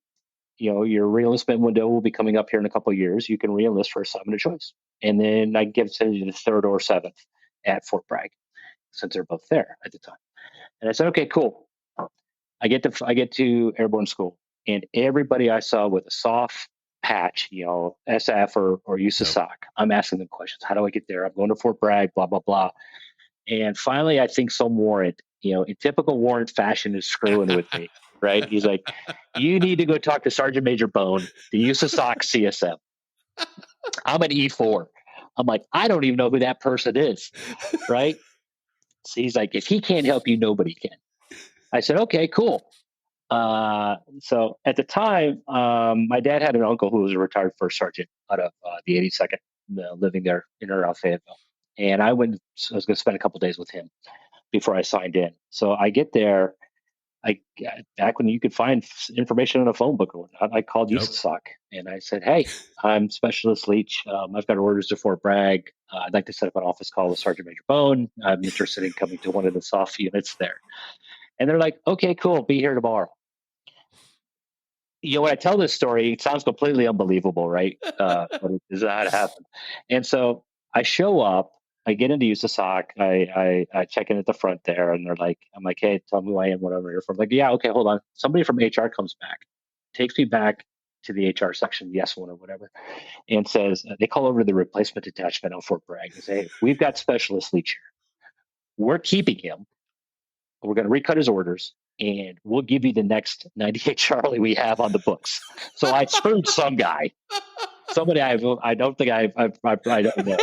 your reenlistment window will be coming up here in a couple of years. You can reenlist for assignment of choice. And then I give it to you the 3rd or 7th at Fort Bragg, since they're both there at the time. And I said, okay, cool. I get to airborne school, and everybody I saw with a soft patch, SF or USASOC, I'm asking them questions. How do I get there? I'm going to Fort Bragg, blah, blah, blah. And finally, I think some warrant, in typical warrant fashion, is screwing with me, right? He's like, you need to go talk to Sergeant Major Bone, the USASOC CSM. I'm an E4. I'm like, I don't even know who that person is, right? So he's like, if he can't help you, nobody can. I said, okay, cool. So at the time, my dad had an uncle who was a retired first sergeant out of the 82nd, living there in or around Fayetteville. And I was going to spend a couple of days with him before I signed in. So I get there. Back when you could find information in a phone book, I called USASOC and I said, hey, I'm Specialist Leach. I've got orders to Fort Bragg. I'd like to set up an office call with Sergeant Major Bone. I'm interested in coming to one of the soft units there. And they're like, okay, cool. Be here tomorrow. When I tell this story, it sounds completely unbelievable, right? But it is how it happened. And so I show up, I get into USASOC, I check in at the front there, and I'm like, hey, tell me who I am, whatever you're from. Like, yeah, okay, hold on. Somebody from HR comes back, takes me back to the HR section, the S1 or whatever, and says, they call over to the replacement detachment on Fort Bragg and say, hey, we've got Specialist Leach here. We're keeping him. We're going to recut his orders, and we'll give you the next 98 Charlie we have on the books. So I screwed some guy, somebody I don't think I don't know.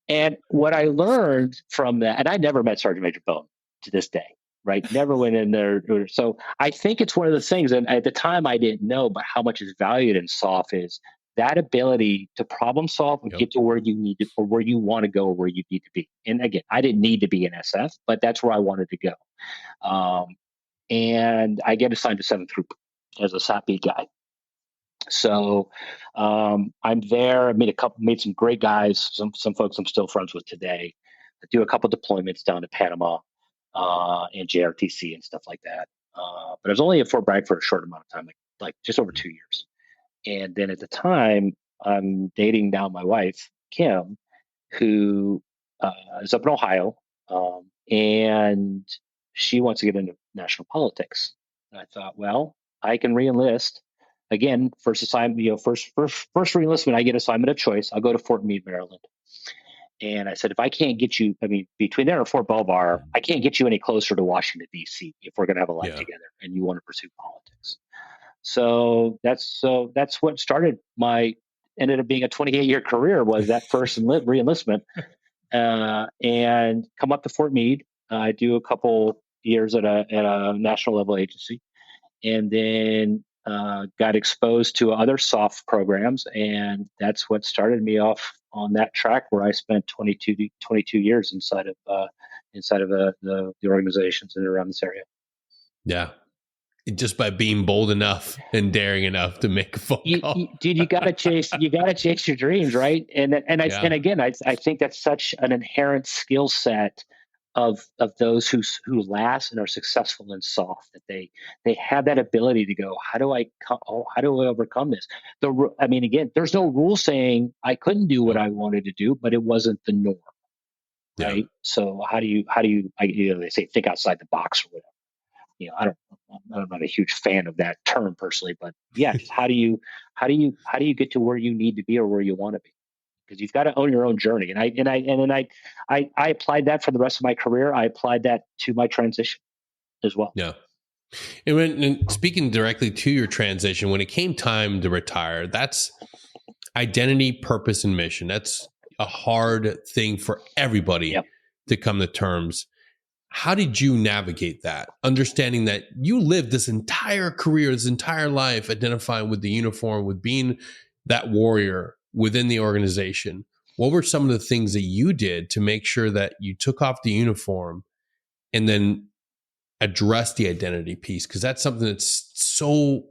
And what I learned from that, and I never met Sergeant Major Bone to this day, right? Never went in there. So I think it's one of those things, and at the time I didn't know, but how much is valued in SOF is that ability to problem solve and get to where you need to, or where you want to go, or where you need to be. And again, I didn't need to be an SF, but that's where I wanted to go. And I get assigned to 7th Group as a SAP guy. So I'm there. I made some great guys, some folks I'm still friends with today. I do a couple deployments down to Panama and JRTC and stuff like that. But I was only at Fort Bragg for a short amount of time, like just over 2 years. And then at the time, I'm dating now my wife, Kim, who is up in Ohio, and she wants to get into national politics. And I thought, well, I can reenlist. Again, first assignment, first reenlistment, I get assignment of choice. I'll go to Fort Meade, Maryland. And I said, if I can't get you, I mean, between there and Fort Belvoir, I can't get you any closer to Washington, D.C. if we're going to have a life Yeah. together and you want to pursue politics. So that's what started ended up being a 28-year career, was that first re-enlistment, and come up to Fort Meade. I do a couple years at a national level agency, and then got exposed to other soft programs, and that's what started me off on that track where I spent 22 years inside of the organizations and around this area. Yeah. Just by being bold enough and daring enough to make a phone call. Dude, you gotta chase your dreams, right? And again, I think that's such an inherent skill set of those who last and are successful in soft, that they have that ability to go, how do I overcome this? I mean, again, there's no rule saying I couldn't do what I wanted to do, but it wasn't the norm, right? Yeah. So how do you they say think outside the box or whatever. I'm not a huge fan of that term personally, but yeah, just how do you get to where you need to be or where you want to be? Because you've got to own your own journey. And I applied that for the rest of my career. I applied that to my transition as well. Yeah. And speaking directly to your transition, when it came time to retire, that's identity, purpose, and mission. That's a hard thing for everybody to come to terms. How did you navigate that? Understanding that you lived this entire career, this entire life, identifying with the uniform, with being that warrior within the organization. What were some of the things that you did to make sure that you took off the uniform and then address the identity piece? Because that's something that's so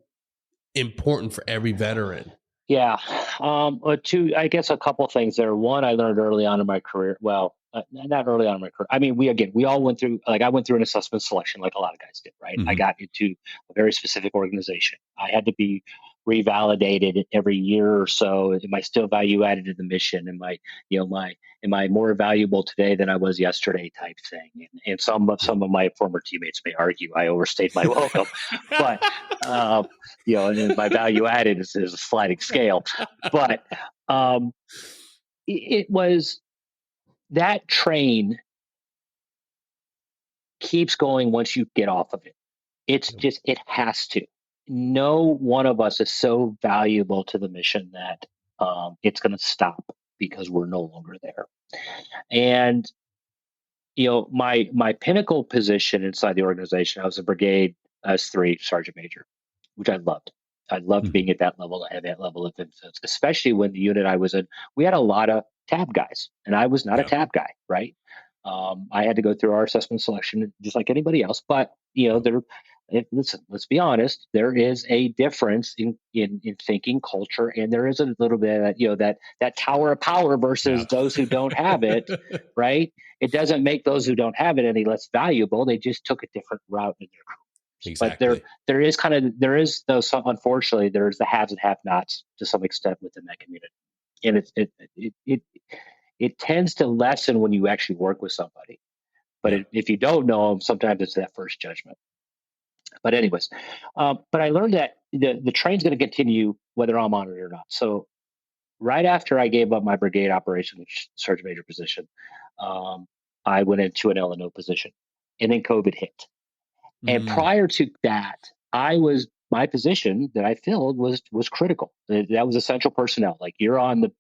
important for every veteran. Yeah. I guess a couple things there. One, I learned early on in my career. Well, not early on in my career. I mean, we all went through, I went through an assessment selection like a lot of guys did, right? Mm-hmm. I got into a very specific organization. I had to be revalidated every year or so. Am I still value added to the mission? Am I more valuable today than I was yesterday type thing? And some of my former teammates may argue I overstayed my welcome, but, and my value added is a sliding scale. But it was, that train keeps going once you get off of it. It's just, it has to. No one of us is so valuable to the mission that it's going to stop because we're no longer there. And, my pinnacle position inside the organization, I was a brigade S3 sergeant major, which I loved. I loved being at that level, at that level of influence, especially when the unit I was in, we had a lot of tab guys, and I was not a tab guy, right? I had to go through our assessment selection just like anybody else, but listen, let's be honest, there is a difference in thinking culture, and there is a little bit of that tower of power versus those who don't have it, right? It doesn't make those who don't have it any less valuable. They just took a different route in their career. Exactly. But unfortunately, there's the haves and have-nots to some extent within that community, and it tends to lessen when you actually work with somebody. But if you don't know them, sometimes it's that first judgment. But anyways, but I learned that the train's going to continue whether I'm on it or not. So right after I gave up my brigade operation sergeant major position, I went into an L&O position, and then COVID hit. And prior to that, my position that I filled was critical. That was essential personnel. Like, you're on the,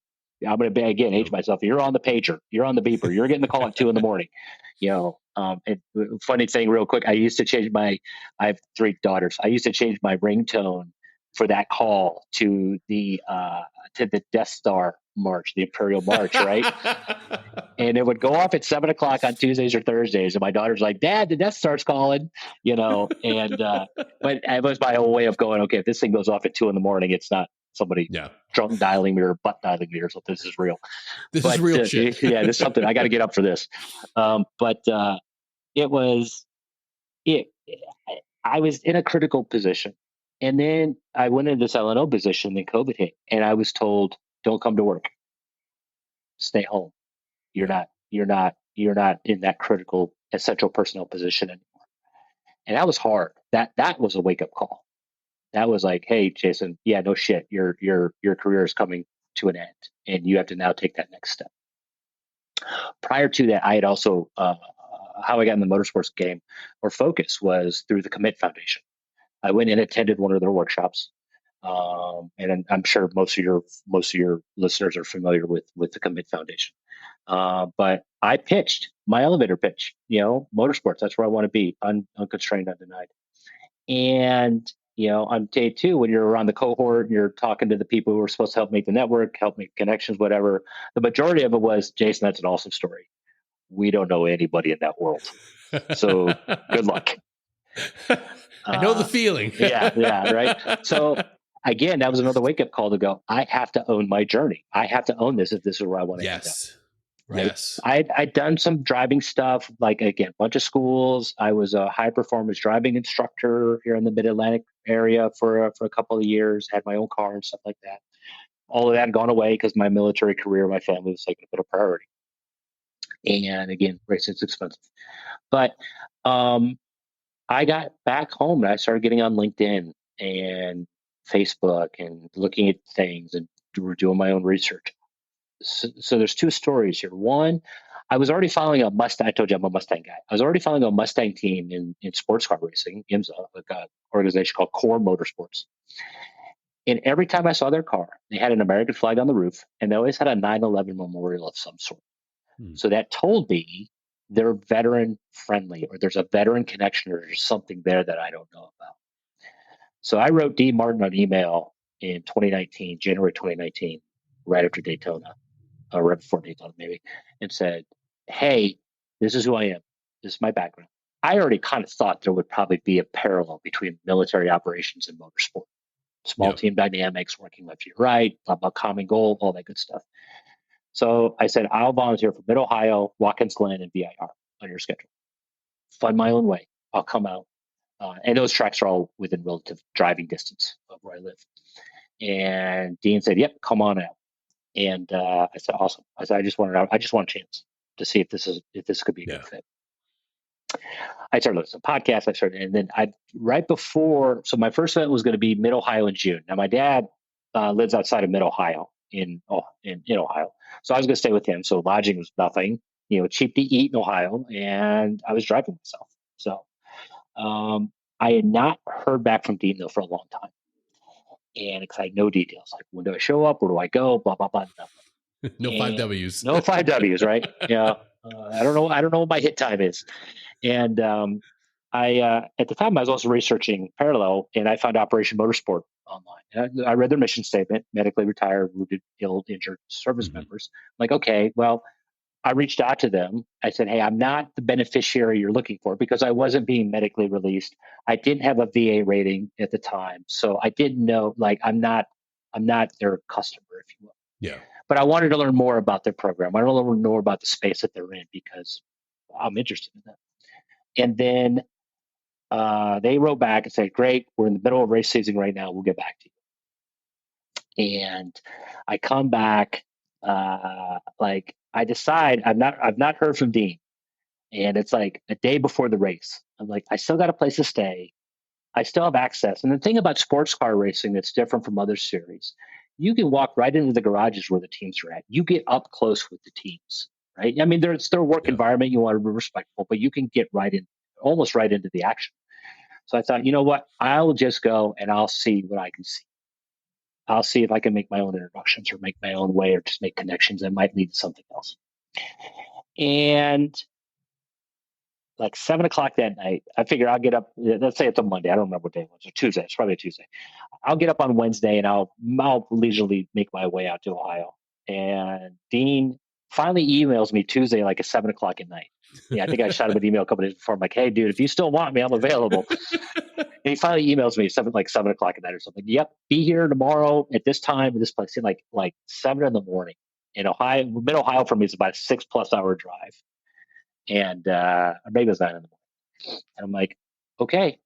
I'm going to again age myself. You're on the pager. You're on the beeper. You're getting the call at 2 a.m. Funny thing, real quick. I used to change I have 3 daughters. I used to change my ringtone for that call to the Death Star March, the Imperial March, right? And it would go off at 7 o'clock on Tuesdays or Thursdays. And my daughter's like, "Dad, the Death Star's calling," and, but it was my own way of going, okay, if this thing goes off at 2 a.m, it's not somebody drunk dialing me or butt dialing me or something. This is real. This is real shit. Yeah, this is something I got to get up for this. But I was in a critical position. And then I went into this L&O position, then COVID hit, and I was told, "Don't come to work. Stay home. You're not in that critical essential personnel position anymore." And that was hard. That was a wake up call. That was like, "Hey, Jason, yeah, no shit. Your career is coming to an end, and you have to now take that next step." Prior to that, I had also, how I got in the motorsports game or focus was through the Commit Foundation. I went and attended one of their workshops. And I'm sure most of your listeners are familiar with the Commit Foundation. But I pitched my elevator pitch, motorsports. That's where I want to be, unconstrained, undenied. And, on day two, when you're around the cohort and you're talking to the people who are supposed to help make the network, help make connections, whatever, the majority of it was, Jason, that's an awesome story. We don't know anybody in that world. So good luck. I know the feeling. yeah, right. So again, that was another wake-up call to go, I have to own my journey. I have to own this if this is where I want to end up. Right. Yes. I'd done some driving stuff, like, again, bunch of schools. I was a high performance driving instructor here in the Mid-Atlantic area for a couple of years, had my own car and stuff like that. All of that had gone away because my military career, my family was taking a bit of priority. And again, racing's expensive. But I got back home and I started getting on LinkedIn and Facebook and looking at things and doing my own research. So there's two stories here. One, I was already following a Mustang. I told you I'm a Mustang guy. I was already following a Mustang team in sports car racing, IMSA, like an organization called Core Motorsports. And every time I saw their car, they had an American flag on the roof, and they always had a 9/11 memorial of some sort. So that told me they're veteran friendly, or there's a veteran connection, or there's something there that I don't know about. So I wrote Dean Martin an email in 2019, January 2019, right after Daytona, or right before Daytona maybe, and said, hey, this is who I am. This is my background. I already kind of thought there would probably be a parallel between military operations and motorsport. Small team dynamics, working left to right, about common goal, all that good stuff. So I said, I'll volunteer for Mid-Ohio, Watkins Glen, and VIR on your schedule. Fund my own way. I'll come out. And those tracks are all within relative driving distance of where I live. And Dean said, yep, come on out. And I said, awesome. I said, I just want a chance to see if this could be a good fit. I started listening to podcasts. And then right before, so my first event was going to be Mid-Ohio in June. Now my dad lives outside of Mid-Ohio in Ohio. So I was going to stay with him. So lodging was nothing, cheap to eat in Ohio. And I was driving myself. So I had not heard back from Dean though for a long time. And because I had no details, like when do I show up? Where do I go? Blah, blah, blah. No 5 W's. No 5 W's, right? Yeah. I don't know what my hit time is. And I at the time I was also researching parallel, and I found Operation Motorsport online. And I read their mission statement: medically retired, wounded, ill, injured service members. I'm like, okay, well, I reached out to them. I said, hey, I'm not the beneficiary you're looking for, because I wasn't being medically released. I didn't have a VA rating at the time, so I didn't know. Like, I'm not their customer, if you will. Yeah. But I wanted to learn more about their program. I want to learn more about the space that they're in, because I'm interested in that. And then they wrote back and said, great, we're in the middle of race season right now. We'll get back to you. And I come back, I decide I've not heard from Dean. And it's like a day before the race. I'm like, I still got a place to stay. I still have access. And the thing about sports car racing that's different from other series, you can walk right into the garages where the teams are at. You get up close with the teams, right? I mean, it's their work environment. You want to be respectful, but you can get almost right into the action. So I thought, you know what? I'll just go and I'll see what I can see. I'll see if I can make my own introductions or make my own way, or just make connections that might lead to something else. And like 7:00 that night, I figure I'll get up. Let's say it's a Monday. I don't remember what day it was, or Tuesday. It's probably a Tuesday. I'll get up on Wednesday and I'll leisurely make my way out to Ohio. And Dean finally emails me Tuesday, like at 7:00 at night. Yeah, I think I shot him an email a couple days before. I'm like, hey, dude, if you still want me, I'm available. And he finally emails me 7:00 at night or something. Yep, be here tomorrow at this time in this place. In like 7 in the morning in Ohio. Mid-Ohio for me is about a 6+ hour drive. And maybe it was 9 in the morning. And I'm like, okay,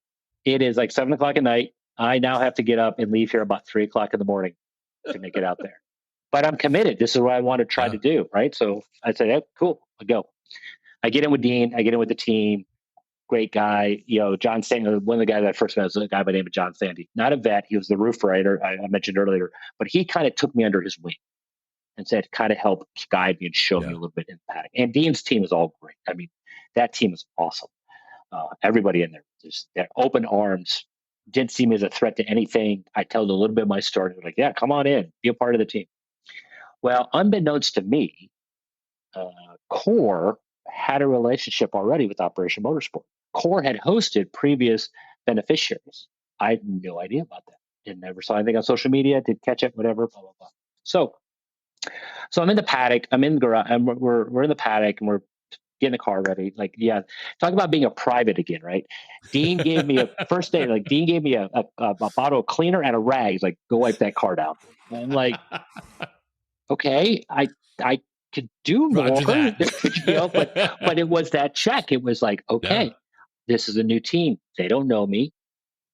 it is like 7:00 at night. I now have to get up and leave here about 3:00 in the morning to make it out there. But I'm committed. This is what I want to try to do, right? So I said, hey, cool, I'll go. I get in with Dean. I get in with the team. Great guy. John Sandy, one of the guys I first met was a guy by the name of John Sandy. Not a vet. He was the roof rider I mentioned earlier. But he kind of took me under his wing. And so it kind of helped guide me and show me a little bit in the paddock. And Dean's team is all great. I mean, that team is awesome. Everybody in there, just they're open arms, didn't see me as a threat to anything. I told a little bit of my story. They're like, yeah, come on in, be a part of the team. Well, unbeknownst to me, Core had a relationship already with Operation Motorsport. Core had hosted previous beneficiaries. I had no idea about that. Didn't ever saw anything on social media, did catch it, whatever, blah, blah, blah. So I'm in the paddock, I'm in the garage, and we're in the paddock and we're getting the car ready. Like, yeah, talk about being a private again, right? Dean gave me a first day, like Dean gave me a bottle of cleaner and a rag. He's like, go wipe that car down. And I'm like, okay, I could do more, but it was that check. It was like, okay, this is a new team. They don't know me.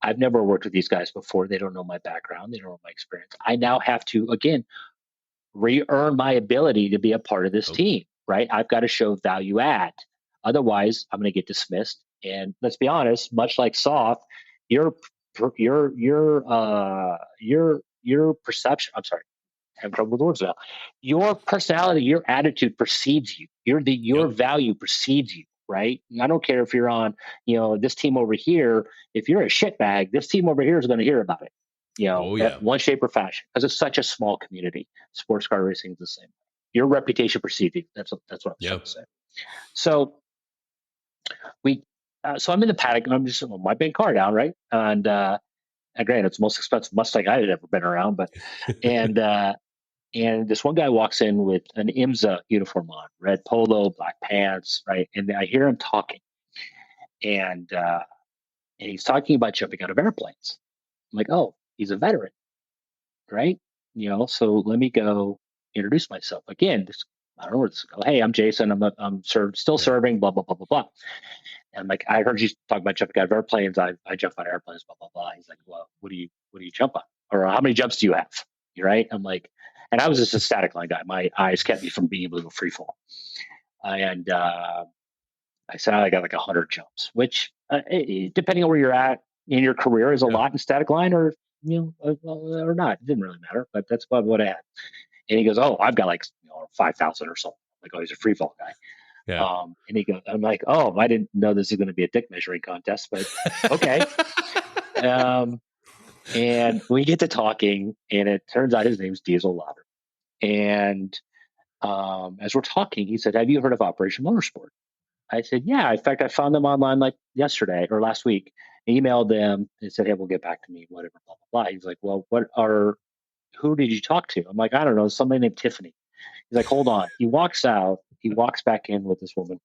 I've never worked with these guys before. They don't know my background. They don't know my experience. I now have to, again, re-earn my ability to be a part of this team, right? I've got to show value add. Otherwise, I'm going to get dismissed. And let's be honest, much like soft, your perception, I'm sorry, I have trouble with words now. Your personality, your attitude precedes you. Your value precedes you, right? And I don't care if you're on, this team over here. If you're a shitbag, this team over here is going to hear about it, in one shape or fashion, because it's such a small community. Sports car racing is the same. Your reputation precedes you. That's what I'm trying to say. So so I'm in the paddock and I'm just my big car down, right? And granted, it's the most expensive Mustang I had ever been around, but and this one guy walks in with an IMSA uniform on, red polo, black pants, right? And I hear him talking, and he's talking about jumping out of airplanes. I'm like, oh, he's a veteran, right? So let me go introduce myself again. I don't know where this is. Hey, I'm Jason. I'm still serving. Blah blah blah blah blah. And I'm like, I heard you talk about jumping out of airplanes. I jump out of airplanes. Blah blah blah. He's like, well, what do you jump on? Or how many jumps do you have? You're right. I'm like, and I was just a static line guy. My eyes kept me from being able to go free fall. And I said I got like 100 jumps, which depending on where you're at in your career is a lot in static line, or or not. It didn't really matter, but that's about what I had. And he goes, oh, I've got like 5,000 or so. Like, oh, he's a free fall guy. Yeah. And he goes, I'm like, oh, I didn't know this is going to be a dick measuring contest, but okay. And we get to talking, and it turns out his name's Diesel Lauder. And as we're talking, he said, have you heard of Operation Motorsport? I said, yeah. In fact, I found them online like yesterday or last week. I emailed them and said, hey, we'll get back to me, whatever, blah, blah, blah. He's like, well, who did you talk to? I'm like, I don't know, somebody named Tiffany. He's like, hold on. He walks out. He walks back in with this woman,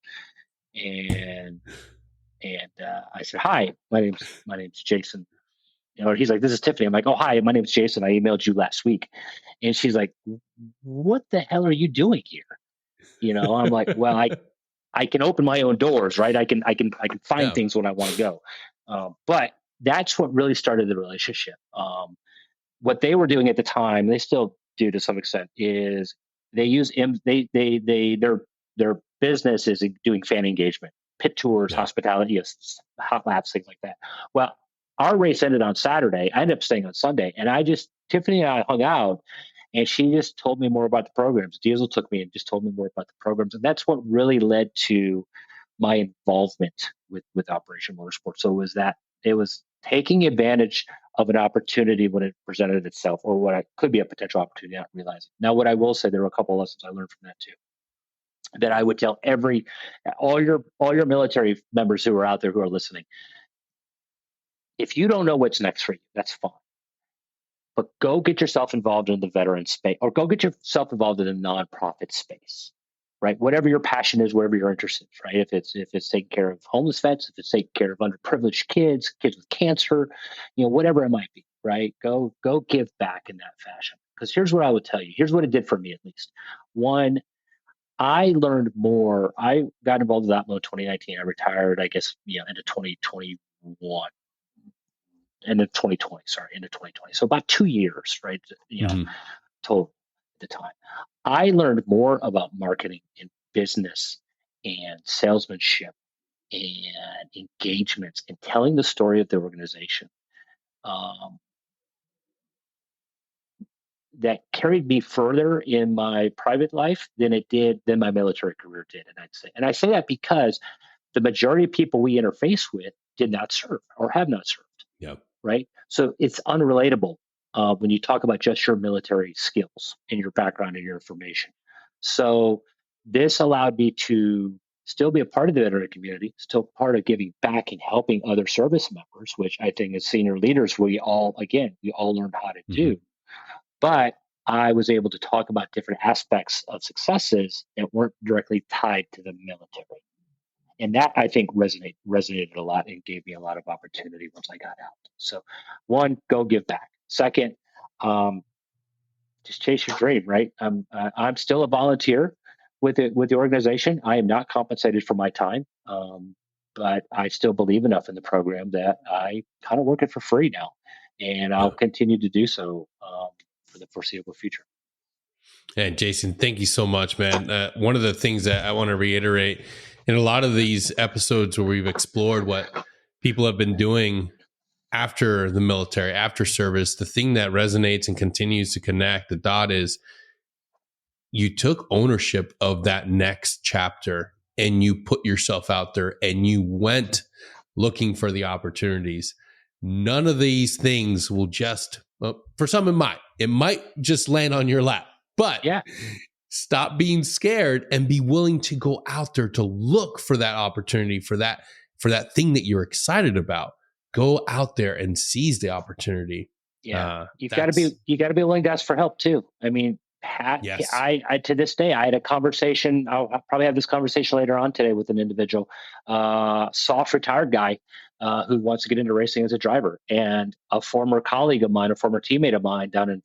and I said, hi, my name's Jason. He's like, this is Tiffany. I'm like, oh, hi, my name's Jason. I emailed you last week. And she's like, what the hell are you doing here? I'm like, well, I can open my own doors, right? I can find things when I want to go. But that's what really started the relationship. What they were doing at the time, they still do to some extent, is they use their business is doing fan engagement, pit tours, hospitality, hot laps, things like that. Well, our race ended on Saturday. I ended up staying on Sunday, and Tiffany and I hung out, and she just told me more about the programs. Diesel took me and just told me more about the programs, and that's what really led to my involvement with Operation Motorsport. So it was taking advantage of an opportunity when it presented itself, or what could be a potential opportunity, not realizing. Now, what I will say, there were a couple of lessons I learned from that too, that I would tell all your military members who are out there who are listening. If you don't know what's next for you, that's fine. But go get yourself involved in the veteran space, or go get yourself involved in a nonprofit space, right? Whatever your passion is, wherever you're interested, right? If it's taking care of homeless vets, if it's taking care of underprivileged kids with cancer, whatever it might be, right? Go give back in that fashion. Because here's what I would tell you. Here's what it did for me, at least. One, I learned more. I got involved with Atmo in 2019. I retired, I guess, into 2021. Into 2020. So about 2 years, right? Total at the time. I learned more about marketing and business and salesmanship and engagements and telling the story of the organization that carried me further in my private life than my military career did. And I say that because the majority of people we interface with did not serve or have not served. Yep. Right. So it's unrelatable when you talk about just your military skills and your background and your information. So this allowed me to still be a part of the veteran community, still part of giving back and helping other service members, which I think as senior leaders, we all learned how to do. But I was able to talk about different aspects of successes that weren't directly tied to the military. And that, I think, resonated a lot and gave me a lot of opportunity once I got out. So, one, go give back. Second, just chase your dream, right? I'm still a volunteer with the organization. I am not compensated for my time, but I still believe enough in the program that I kind of work it for free now. And I'll continue to do so for the foreseeable future. And Jason, thank you so much, man. One of the things that I want to reiterate in a lot of these episodes where we've explored what people have been doing after the military, after service, the thing that resonates and continues to connect the dot is you took ownership of that next chapter and you put yourself out there and you went looking for the opportunities. None of these things will just, well, for some it might just land on your lap, but stop being scared and be willing to go out there to look for that opportunity, for that thing that you're excited about. Go out there and seize the opportunity. Yeah, you got to be willing to ask for help too. I mean, I to this day, I had a conversation. I'll probably have this conversation later on today with an individual, soft retired guy who wants to get into racing as a driver, and a former colleague of mine, a former teammate of mine down in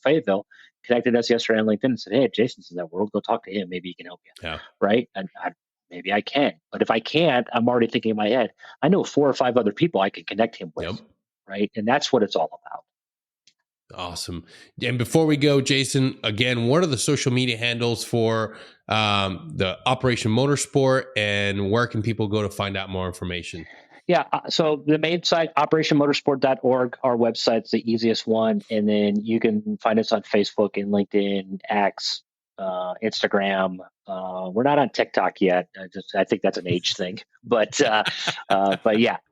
Fayetteville, connected us yesterday on LinkedIn and said, "Hey, Jason's in that world. Go talk to him. Maybe he can help you." Yeah. Right. And maybe I can, but if I can't, I'm already thinking in my head, I know 4 or 5 other people I can connect him with. Yep. Right. And that's what it's all about. Awesome. And before we go, Jason, again, what are the social media handles for the Operation Motorsport, and where can people go to find out more information? Yeah. So the main site, operationmotorsport.org, our website's the easiest one. And then you can find us on Facebook and LinkedIn, X, Instagram. We're not on TikTok yet. I think that's an age thing, but yeah,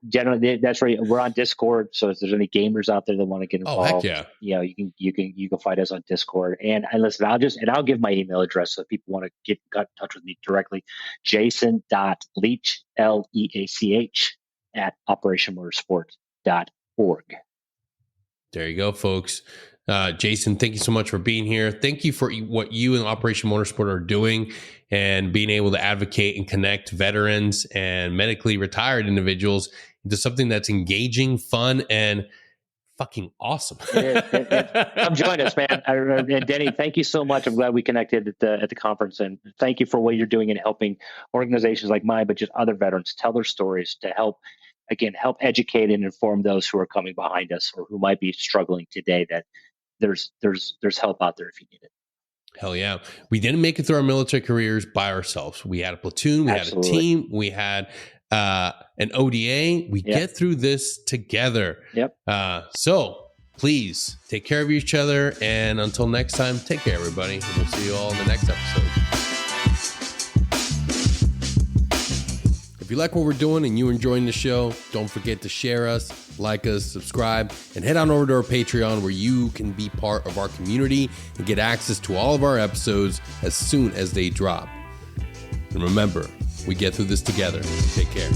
generally that's where we're on Discord. So if there's any gamers out there that want to get involved, you can find us on Discord. And listen, I'll give my email address so if people want to get in touch with me directly. Jason.Leach, Leach at operationmotorsport.org. There you go, folks. Jason, thank you so much for being here. Thank you for what you and Operation Motorsport are doing and being able to advocate and connect veterans and medically retired individuals into something that's engaging, fun, and fucking awesome. Come join us, man. And Denny, thank you so much. I'm glad we connected at the conference, and thank you for what you're doing in helping organizations like mine, but just other veterans tell their stories to help educate and inform those who are coming behind us or who might be struggling today, that there's help out there if you need it. Hell yeah. We didn't make it through our military careers by ourselves. We had a platoon, we had a team, we had an ODA. We get through this together. Yep. So please take care of each other. And until next time, take care, everybody. And we'll see you all in the next episode. If you like what we're doing and you're enjoying the show, don't forget to share us, like us, subscribe, and head on over to our Patreon where you can be part of our community and get access to all of our episodes as soon as they drop. And remember, we get through this together. Take care.